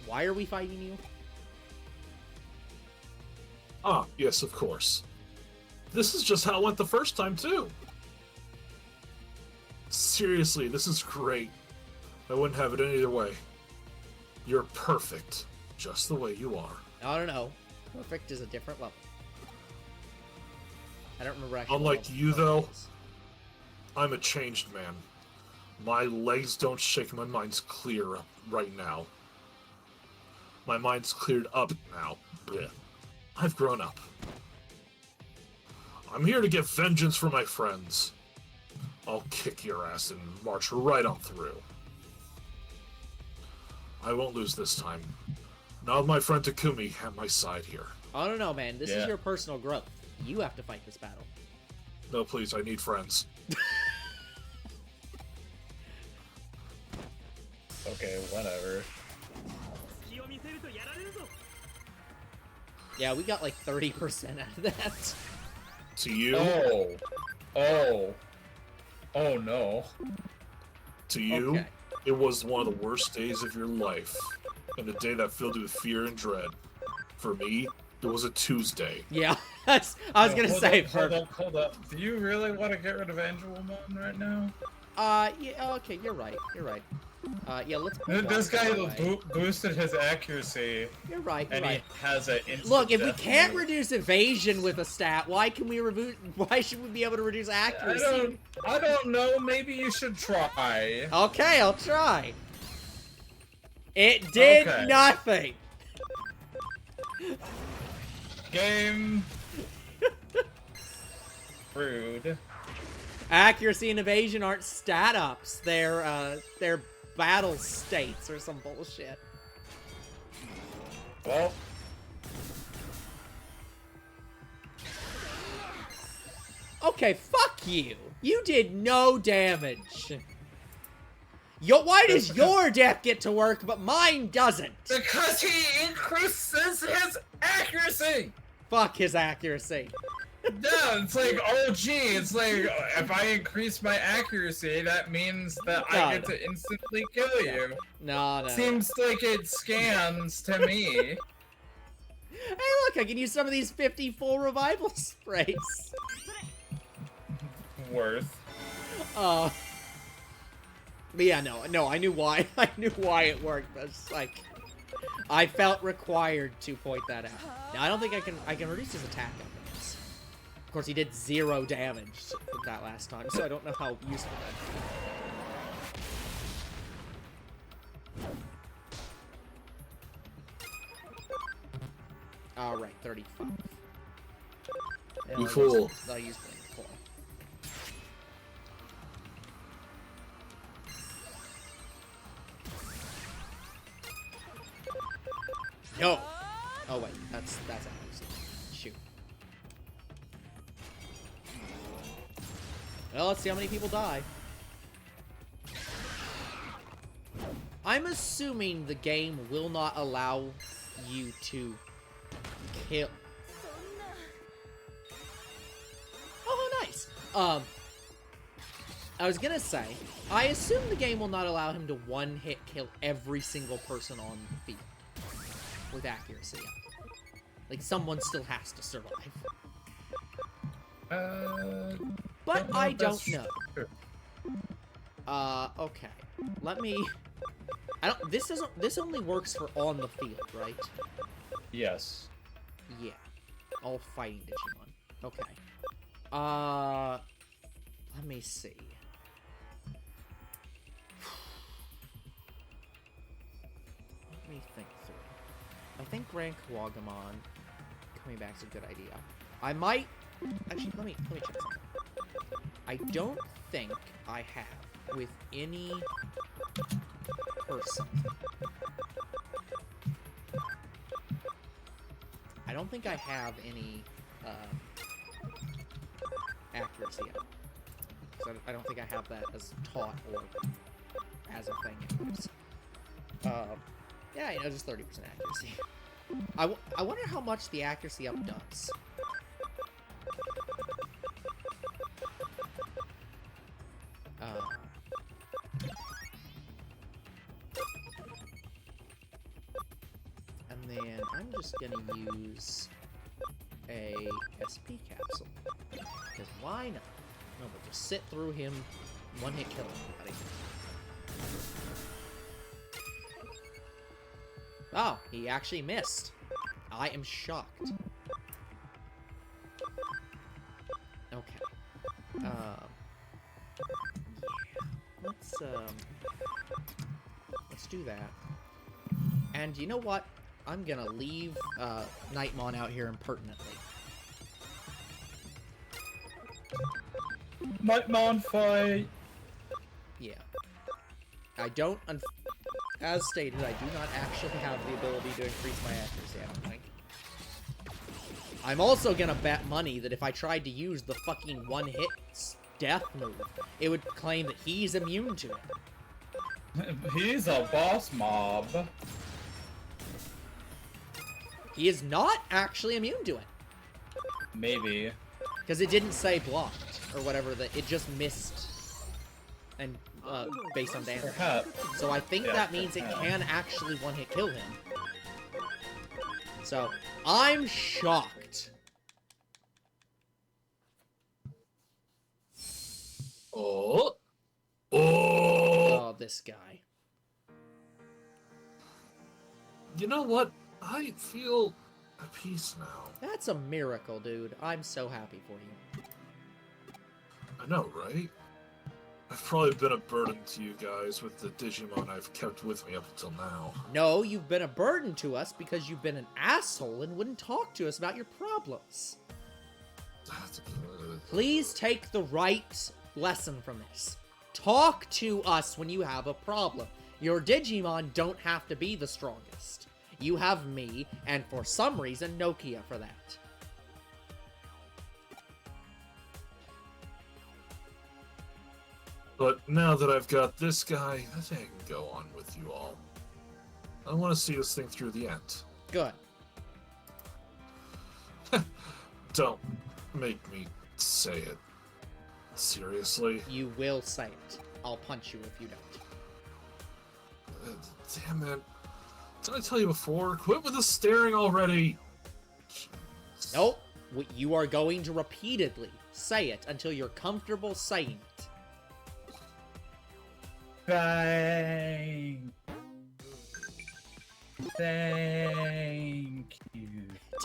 A: Why are we fighting you?
B: Ah, yes, of course. This is just how it went the first time, too. Seriously, this is great. I wouldn't have it any other way. You're perfect, just the way you are.
A: I don't know. Perfect is a different level. I don't remember actually.
B: Unlike you, though, I'm a changed man. My legs don't shake, my mind's clear right now. My mind's cleared up now. Blech. I've grown up. I'm here to get vengeance for my friends. I'll kick your ass and march right on through. I won't lose this time. Now with my friend Takumi at my side here.
A: I don't know, man. This is your personal growth. You have to fight this battle.
B: No, please, I need friends.
C: Okay, whatever.
A: Yeah, we got like 30% out of that.
B: To you?
C: Oh no.
B: To you,
A: Okay.
B: it was one of the worst days of your life, and a day that filled you with fear and dread. For me, it was a Tuesday.
A: Yeah, I was gonna say.
C: Hold up. Do you really want to get rid of Angelomon right now?
A: Yeah, okay, you're right. Yeah, let's.
C: This guy boosted his accuracy.
A: You're right.
C: And he has an instant
A: Look, if we
C: death
A: can't
C: move.
A: reduce evasion with a stat, why can we Why should we be able to reduce accuracy?
C: I don't know. Maybe you should try.
A: Okay, I'll try. It did nothing.
C: Game. Rude.
A: Accuracy and evasion aren't stat ups. They're battle states or some bullshit.
C: Well.
A: Okay, fuck you. You did no damage. Why does your death get to work, but mine doesn't?
C: Because he increases his accuracy!
A: Fuck his accuracy.
C: Yeah, it's like, oh gee, it's like, if I increase my accuracy, that means that I get to instantly kill you.
A: No.
C: Seems like it scans to me.
A: Hey, look, I can use some of these 50 full revival sprays.
C: Worth.
A: But yeah, no, I knew why. I knew why it worked. But it's like, I felt required to point that out. Now, I don't think I can reduce his attack up. Of course, he did 0 damage with that last time, so I don't know how useful that is. Alright, 35.
B: You fool.
A: I'll use Blink before. No! Oh wait, that's accuracy. Well, let's see how many people die. I'm assuming the game will not allow you to kill... Oh, nice! I was gonna say, I assume the game will not allow him to one-hit kill every single person on the field. With accuracy. Like, someone still has to survive. But I don't know.
C: Sure.
A: Okay. Let me... This only works for on the field, right?
C: Yes.
A: Yeah. All fighting Digimon. Okay. Let me see. Let me think through. I think Grand Kawagamon coming back is a good idea. I might... Actually, let me check something. I don't think I have with any person. I don't think I have any accuracy up. So I don't think I have that as taught or as a thing anyways. Yeah, you know, just 30% accuracy. I wonder how much the accuracy up does. And then I'm just gonna use a SP capsule. Because why not? No, but just sit through him, one-hit kill everybody. Oh, he actually missed. I am shocked. Okay. Yeah. Let's do that. And you know what? I'm gonna leave Nightmon out here impertinently.
C: Nightmon fight!
A: Yeah. I don't, as stated, I do not actually have the ability to increase my accuracy, I don't think. I'm also gonna bet money that if I tried to use the fucking one-hit death move, it would claim that he's immune to it.
C: He's a boss mob.
A: He is not actually immune to it.
C: Maybe.
A: Because it didn't say blocked, or whatever, that it just missed. And, based on damage.
C: Perhaps.
A: So I think that means it can actually one-hit kill him. So, I'm shocked.
B: Oh.
A: Oh, this guy.
B: You know what? I feel at peace now.
A: That's a miracle, dude. I'm so happy for you.
B: I know, right? I've probably been a burden to you guys with the Digimon I've kept with me up until now.
A: No, you've been a burden to us because you've been an asshole and wouldn't talk to us about your problems. Please take the right lesson from this. Talk to us when you have a problem. Your Digimon don't have to be the strongest. You have me, and for some reason, Nokia for that.
B: But now that I've got this guy, I think I can go on with you all. I want to see this thing through the end.
A: Good.
B: Don't make me say it. Seriously?
A: You will say it. I'll punch you if you don't.
B: Damn it. Did I tell you before? Quit with the staring already! Jeez.
A: Nope. You are going to repeatedly say it until you're comfortable saying it.
C: Thank you.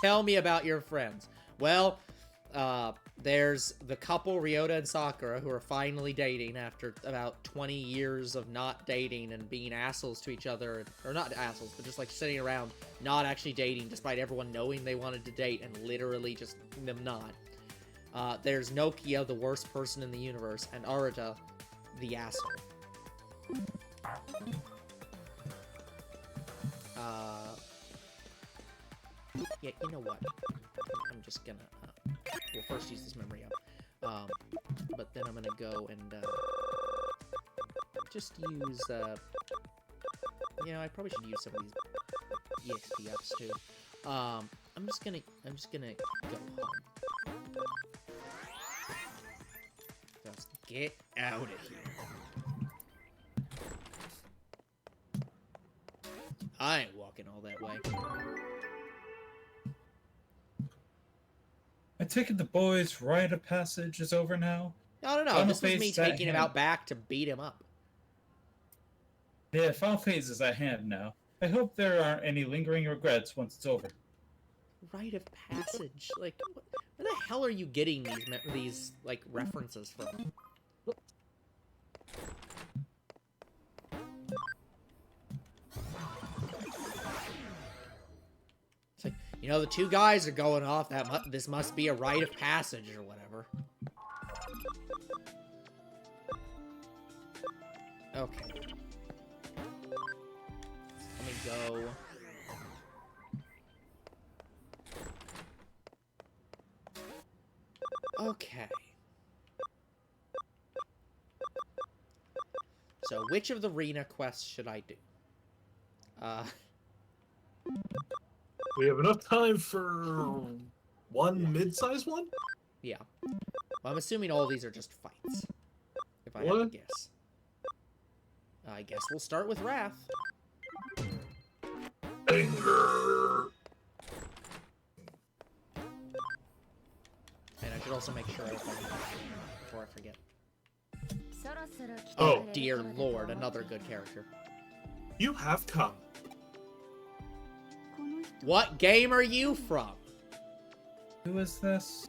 A: Tell me about your friends. Well, there's the couple, Ryota and Sakura, who are finally dating after about 20 years of not dating and being assholes to each other. Or not assholes, but just like sitting around, not actually dating, despite everyone knowing they wanted to date and literally just them not. There's Nokia, the worst person in the universe, and Arata, the asshole. Yeah, you know what? I'm just gonna, we'll first use this memory up. but then I'm gonna go and just use you know, I probably should use some of these EXP ups too. I'm just gonna go home. Just get out of here. I ain't walking all that way.
C: I take it the boy's rite of passage is over now?
A: No,
C: Final
A: this was
C: phase
A: me
C: is at
A: taking him
C: hand.
A: out back to beat him up.
C: Yeah, final phase is at hand now. I hope there aren't any lingering regrets once it's over.
A: Rite of passage? Like, where the hell are you getting these like, references from? It's like, you know, the two guys are going off. This must be a rite of passage or whatever. Okay. Let me go. Okay. So, which of the Rina quests should I do?
B: We have enough time for one mid-sized one?
A: Yeah. Well, I'm assuming all these are just fights. If I had
B: What?
A: to guess. I guess we'll start with Wrath.
B: Anger!
A: And I should also make sure I before I forget.
B: Oh.
A: Dear Lord, another good character.
B: You have come.
A: What game are you from?
C: Who is this?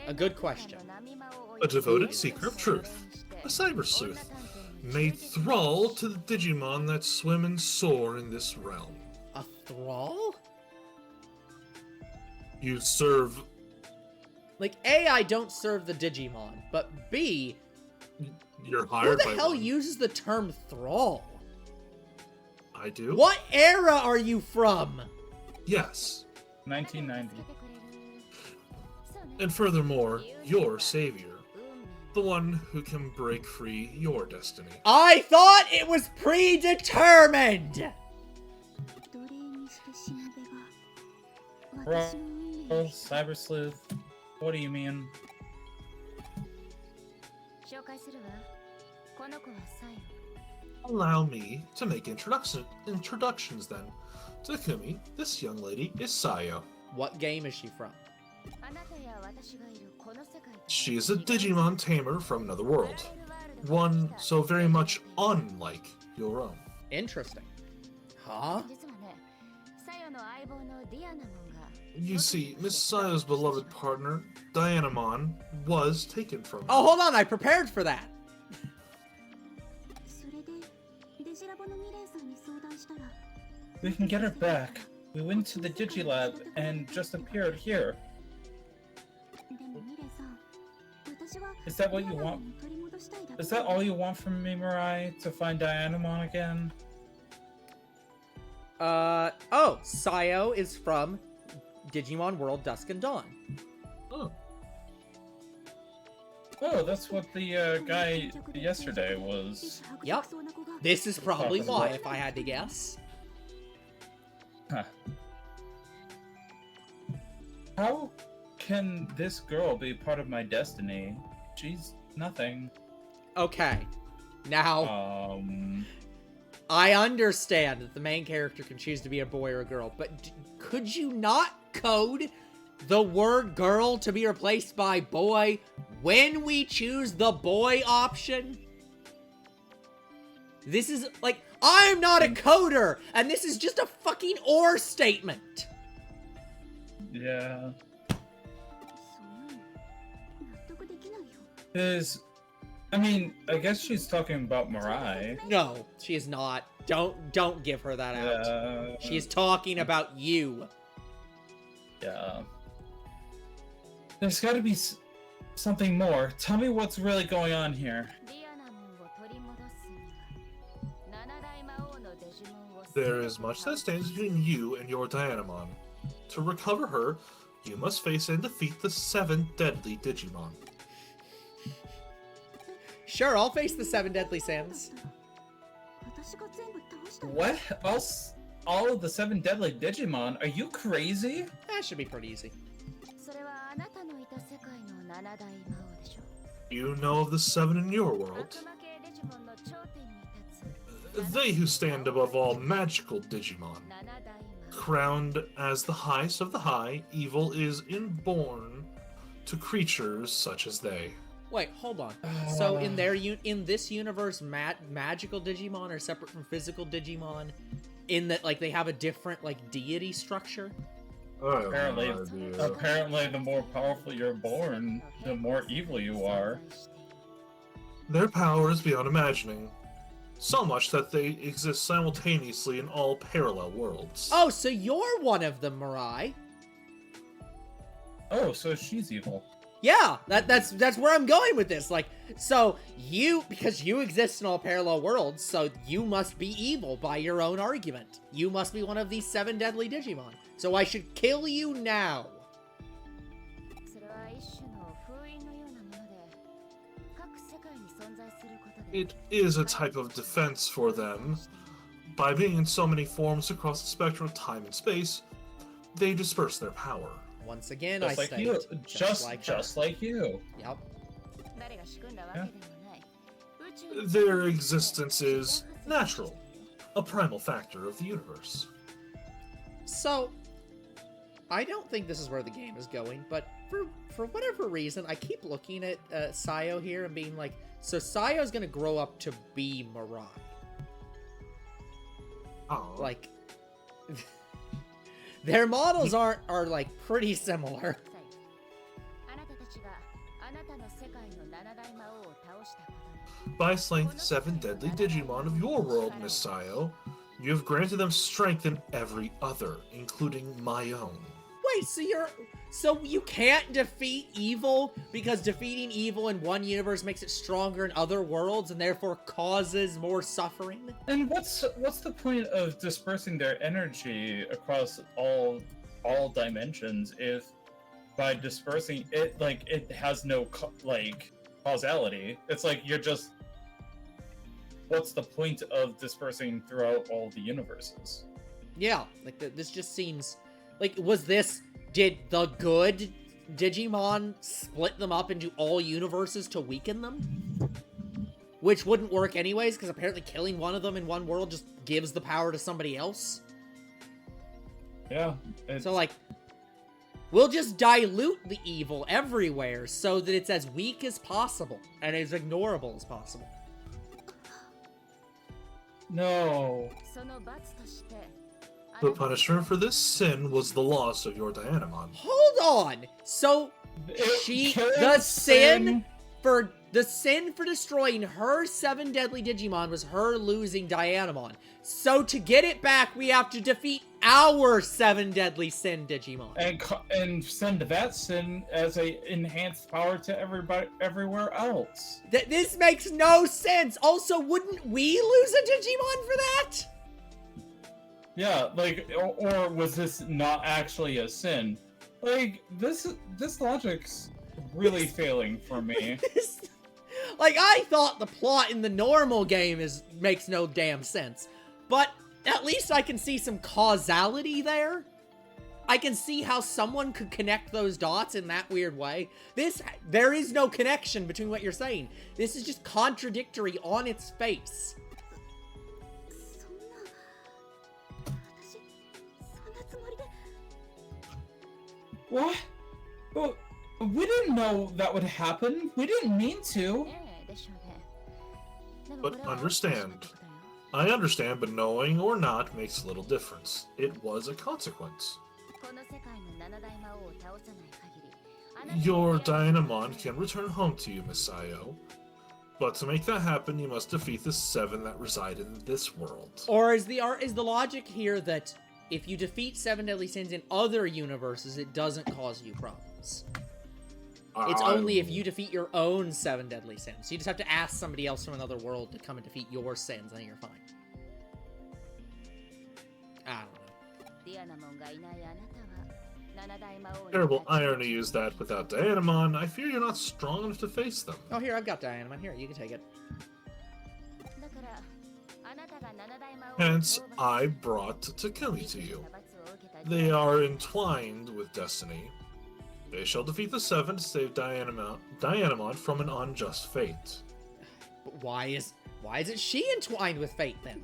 A: A good question.
B: A devoted seeker of truth. A cyber sleuth. Made thrall to the Digimon that swim and soar in this realm.
A: A thrall?
B: You serve...
A: Like, A, I don't serve the Digimon, but B,
B: You're
A: who
B: hired
A: the
B: by
A: hell
B: one.
A: uses the term thrall?
B: I do?
A: What era are you from?
B: Yes.
C: 1990.
B: And furthermore, your savior. The one who can break free your destiny.
A: I thought it was predetermined!
C: Bro, Cyber Sleuth, what do you mean?
B: Allow me to make introductions then. Takumi, this young lady is Sayo.
A: What game is she from?
B: She is a Digimon tamer from another world. One so very much unlike your own.
A: Interesting. Huh?
B: You see, Miss Sayo's beloved partner, Dianamon, was taken from her.
A: Oh, hold on, I prepared for that.
C: We can get her back. We went to the Digilab and just appeared here. Is that what you want? Is that all you want from me, Mirai? To find Dianamon again?
A: Oh, Sayo is from Digimon World Dusk and Dawn.
B: Oh.
C: Oh, that's what the guy yesterday was.
A: Yep. This is probably why, if I had to guess.
C: Huh. How can this girl be part of my destiny? She's nothing.
A: Okay. Now, I understand that the main character can choose to be a boy or a girl, but could you not code the word girl to be replaced by boy when we choose the boy option? This is, like, I'm not a coder, and this is just a fucking or statement.
C: Yeah. I mean, I guess she's talking about Mirai.
A: No, she is not. Don't give her that out. She is talking about you.
C: Yeah. There's gotta be something more. Tell me what's really going on here.
B: There is much that stands between you and your Dianamon. To recover her, you must face and defeat the 7 deadly Digimon.
A: Sure, I'll face the 7 deadly sins.
C: What? All of the 7 deadly Digimon? Are you crazy?
A: That should be pretty easy.
B: You know of the 7 in your world. They who stand above all magical Digimon. Crowned as the highest of the high, evil is inborn to creatures such as they.
A: Wait, hold on. So in this universe, magical Digimon are separate from physical Digimon, in that like they have a different like deity structure.
C: Apparently, the more powerful you're born, the more evil you are.
B: Their power is beyond imagining. So much that they exist simultaneously in all parallel worlds.
A: Oh, so you're one of them, Mirai.
C: Oh, so she's evil.
A: Yeah, that's where I'm going with this. Like, so because you exist in all parallel worlds, so you must be evil by your own argument. You must be one of these 7 deadly Digimon. So I should kill you now.
B: It is a type of defense for them. By being in so many forms across the spectrum of time and space, they disperse their power.
A: Once again,
C: Just
A: I
C: like
A: state,
C: you.
A: just
C: like you.
A: Yep.
C: Yeah.
B: Their existence is natural, a primal factor of the universe.
A: So, I don't think this is where the game is going, but for whatever reason, I keep looking at Sayo here and being like, so Sayo's gonna grow up to be Mirai.
B: Oh.
A: Like, their models are like pretty similar.
B: By slaying the 7 deadly Digimon of your world, Miss Sayo, you have granted them strength in every other, including my own.
A: Wait, so you can't defeat evil because defeating evil in one universe makes it stronger in other worlds and therefore causes more suffering?
C: And what's the point of dispersing their energy across all dimensions if by dispersing it, like, it has no causality? It's like you're just, what's the point of dispersing throughout all the universes?
A: Yeah, like this just seems like, did the good Digimon split them up into all universes to weaken them? Which wouldn't work anyways, because apparently killing one of them in one world just gives the power to somebody else.
C: Yeah.
A: So, like, we'll just dilute the evil everywhere so that it's as weak as possible and as ignorable as possible.
C: No.
B: The punishment for this sin was the loss of your Dianamon.
A: Hold on! So, the sin for destroying her 7 deadly Digimon was her losing Dianamon. So to get it back, we have to defeat our 7 deadly sin Digimon.
C: And send that sin as a enhanced power to everybody everywhere else.
A: This makes no sense. Also, wouldn't we lose a Digimon for that?
C: Yeah, like, or was this not actually a sin? Like, this logic's really failing for me.
A: Like, I thought the plot in the normal game makes no damn sense. But at least I can see some causality there. I can see how someone could connect those dots in that weird way. There is no connection between what you're saying. This is just contradictory on its face.
C: What? Well, we didn't know that would happen. We didn't mean to.
B: But understand. I understand, but knowing or not makes little difference. It was a consequence. Your Dianamon can return home to you, Miss Sayo. But to make that happen, you must defeat the 7 that reside in this world.
A: Or is the logic here that if you defeat 7 deadly sins in other universes, it doesn't cause you problems? It's only if you defeat your own 7 deadly sins. You just have to ask somebody else from another world to come and defeat your sins, and then you're fine. I don't know.
B: Terrible irony is that without Dianamon, I fear you're not strong enough to face them.
A: Oh, here, I've got Dianamon. Here, you can take it.
B: Hence, I brought Takumi to you. They are entwined with destiny. They shall defeat the Seven to save Dianamon from an unjust fate.
A: But why isn't she entwined with fate then?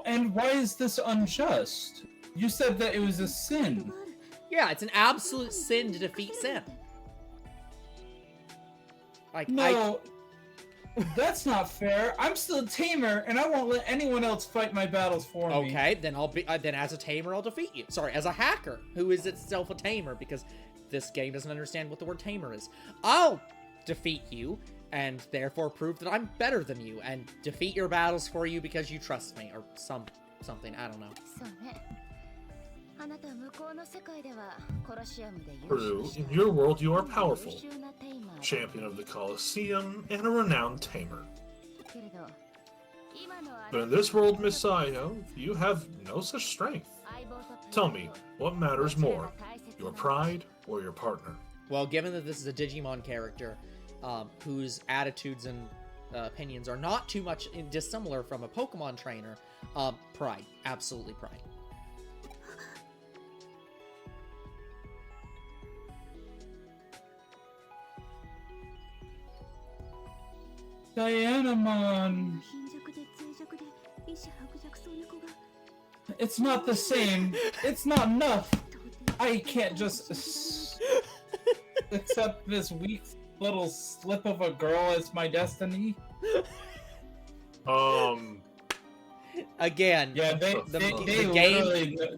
C: And why is this unjust? You said that it was a sin.
A: Yeah, it's an absolute sin to defeat sin. Like,
C: No, that's not fair. I'm still a tamer, and I won't let anyone else fight my battles for me.
A: Okay, then I'll be then as a tamer I'll defeat you. Sorry, as a hacker who is itself a tamer, because this game doesn't understand what the word tamer is. I'll defeat you and therefore prove that I'm better than you and defeat your battles for you because you trust me or something. I don't know.
B: True, in your world you are powerful, champion of the Colosseum, and a renowned tamer. But in this world, Miss Sayo, you have no such strength. Tell me, what matters more, your pride or your partner?
A: Well, given that this is a Digimon character whose attitudes and opinions are not too much dissimilar from a Pokemon trainer, pride. Absolutely pride.
C: Dianamon. It's not the same. It's not enough. I can't just accept this weak little slip of a girl as my destiny.
A: Again,
C: Yeah,
A: the game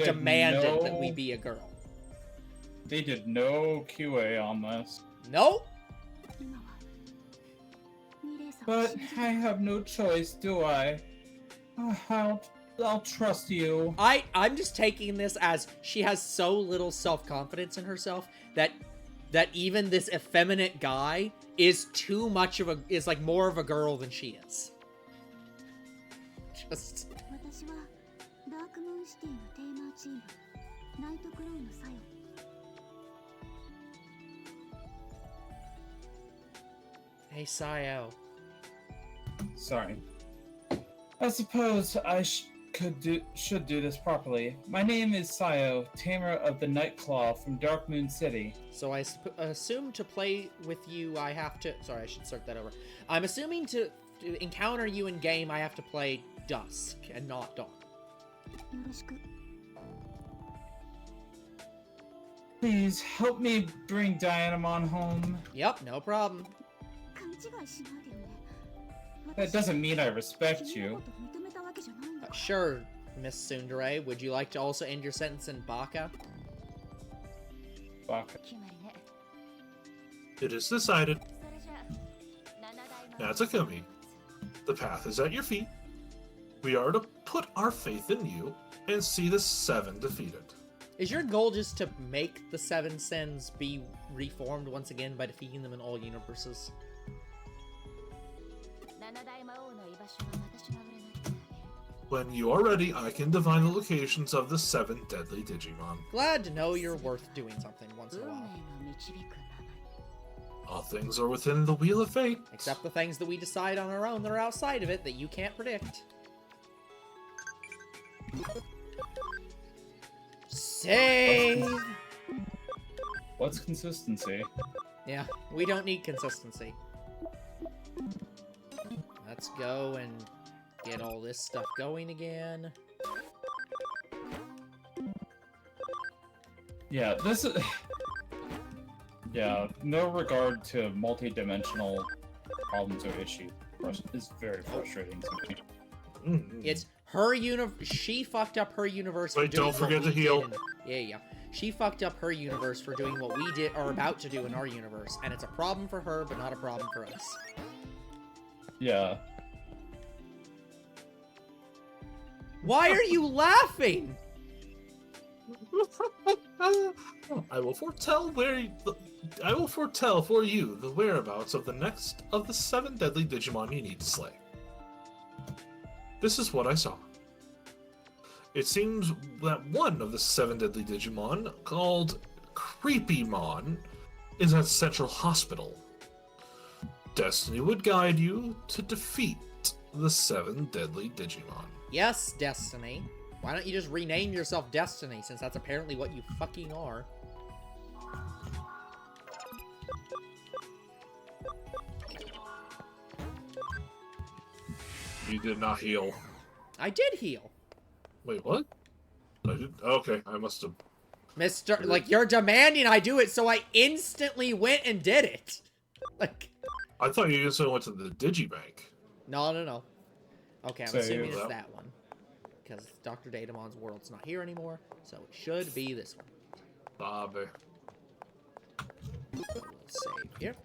A: demanded that we be a girl.
C: They did no QA on this.
A: Nope.
C: But I have no choice, do I? I'll trust you.
A: I'm just taking this as she has so little self-confidence in herself that even this effeminate guy is too much of is like more of a girl than she is. Just Hey, Sayo.
C: Sorry. I suppose I should do this properly. My name is Sayo, tamer of the Nightclaw from Dark Moon City.
A: So I assume to play with you, I have to... Sorry, I should start that over. I'm assuming to encounter you in game, I have to play Dusk and not Dawn.
C: Please help me bring Dianamon home.
A: Yep, no problem.
C: That doesn't mean I respect you.
A: Sure, Miss Tsundere. Would you like to also end your sentence in Baka?
C: Baka.
B: It is decided. Now, Takumi, the path is at your feet. We are to put our faith in you and see the Seven defeated.
A: Is your goal just to make the Seven Sins be reformed once again by defeating them in all universes?
B: When you are ready, I can divine the locations of the 7 deadly Digimon.
A: Glad to know you're worth doing something once in a while.
B: All things are within the Wheel of Fate.
A: Except the things that we decide on our own that are outside of it that you can't predict. Save!
C: What's consistency?
A: Yeah, we don't need consistency. Let's go and get all this stuff going again.
C: Yeah, this is... Yeah, no regard to multi-dimensional problems or issues. It's very frustrating to me.
A: It's her universe. She fucked up her universe.
B: Wait, don't forget to heal.
A: Yeah. She fucked up her universe for doing what we did are about to do in our universe, and it's a problem for her, but not a problem for us.
C: Yeah.
A: Why are you laughing?
B: I will foretell for you the whereabouts of the next of the 7 deadly Digimon you need to slay. This is what I saw. It seems that one of the 7 deadly Digimon, called Creepymon, is at Central Hospital. Destiny would guide you to defeat the 7 deadly Digimon.
A: Yes, Destiny. Why don't you just rename yourself Destiny, since that's apparently what you fucking are?
B: You did not heal.
A: I did heal.
B: Wait, what? I did? Okay, I must have...
A: Mr. Like, you're demanding I do it, so I instantly went and did it. Like...
B: I thought you just went to the Digibank.
A: No. Okay, I'm
C: So,
A: assuming it's
B: well.
A: that one. Because Dr. Datamon's world's not here anymore, so it should be this one.
B: Bobby.
A: So we'll save here.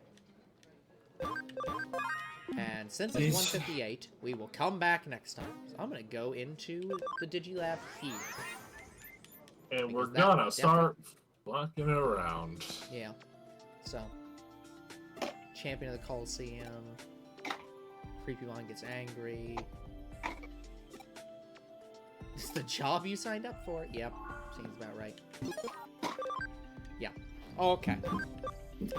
A: And since it's 1:58, we will come back next time. So I'm going to go into the Digilab here.
B: And
A: Because
B: we're
A: that
B: gonna
A: would
B: start walking around.
A: Yeah. So, Champion of the Coliseum. Creepymon gets angry. This is the job you signed up for? Yep. Seems about right. Yeah. Okay.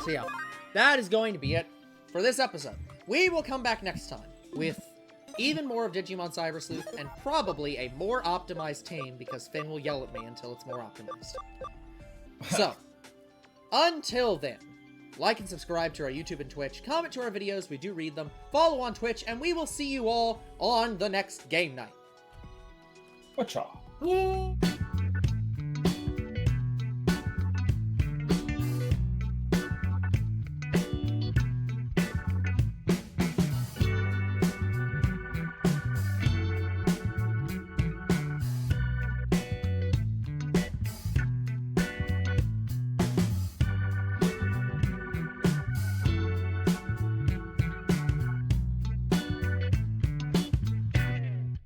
A: So yeah, that is going to be it for this episode. We will come back next time with even more of Digimon Cyber Sleuth and probably a more optimized team because Finn will yell at me until it's more optimized. So, until then, like and subscribe to our YouTube and Twitch, comment to our videos, we do read them, follow on Twitch, and we will see you all on the next game night.
C: Whatcha?
B: Woo!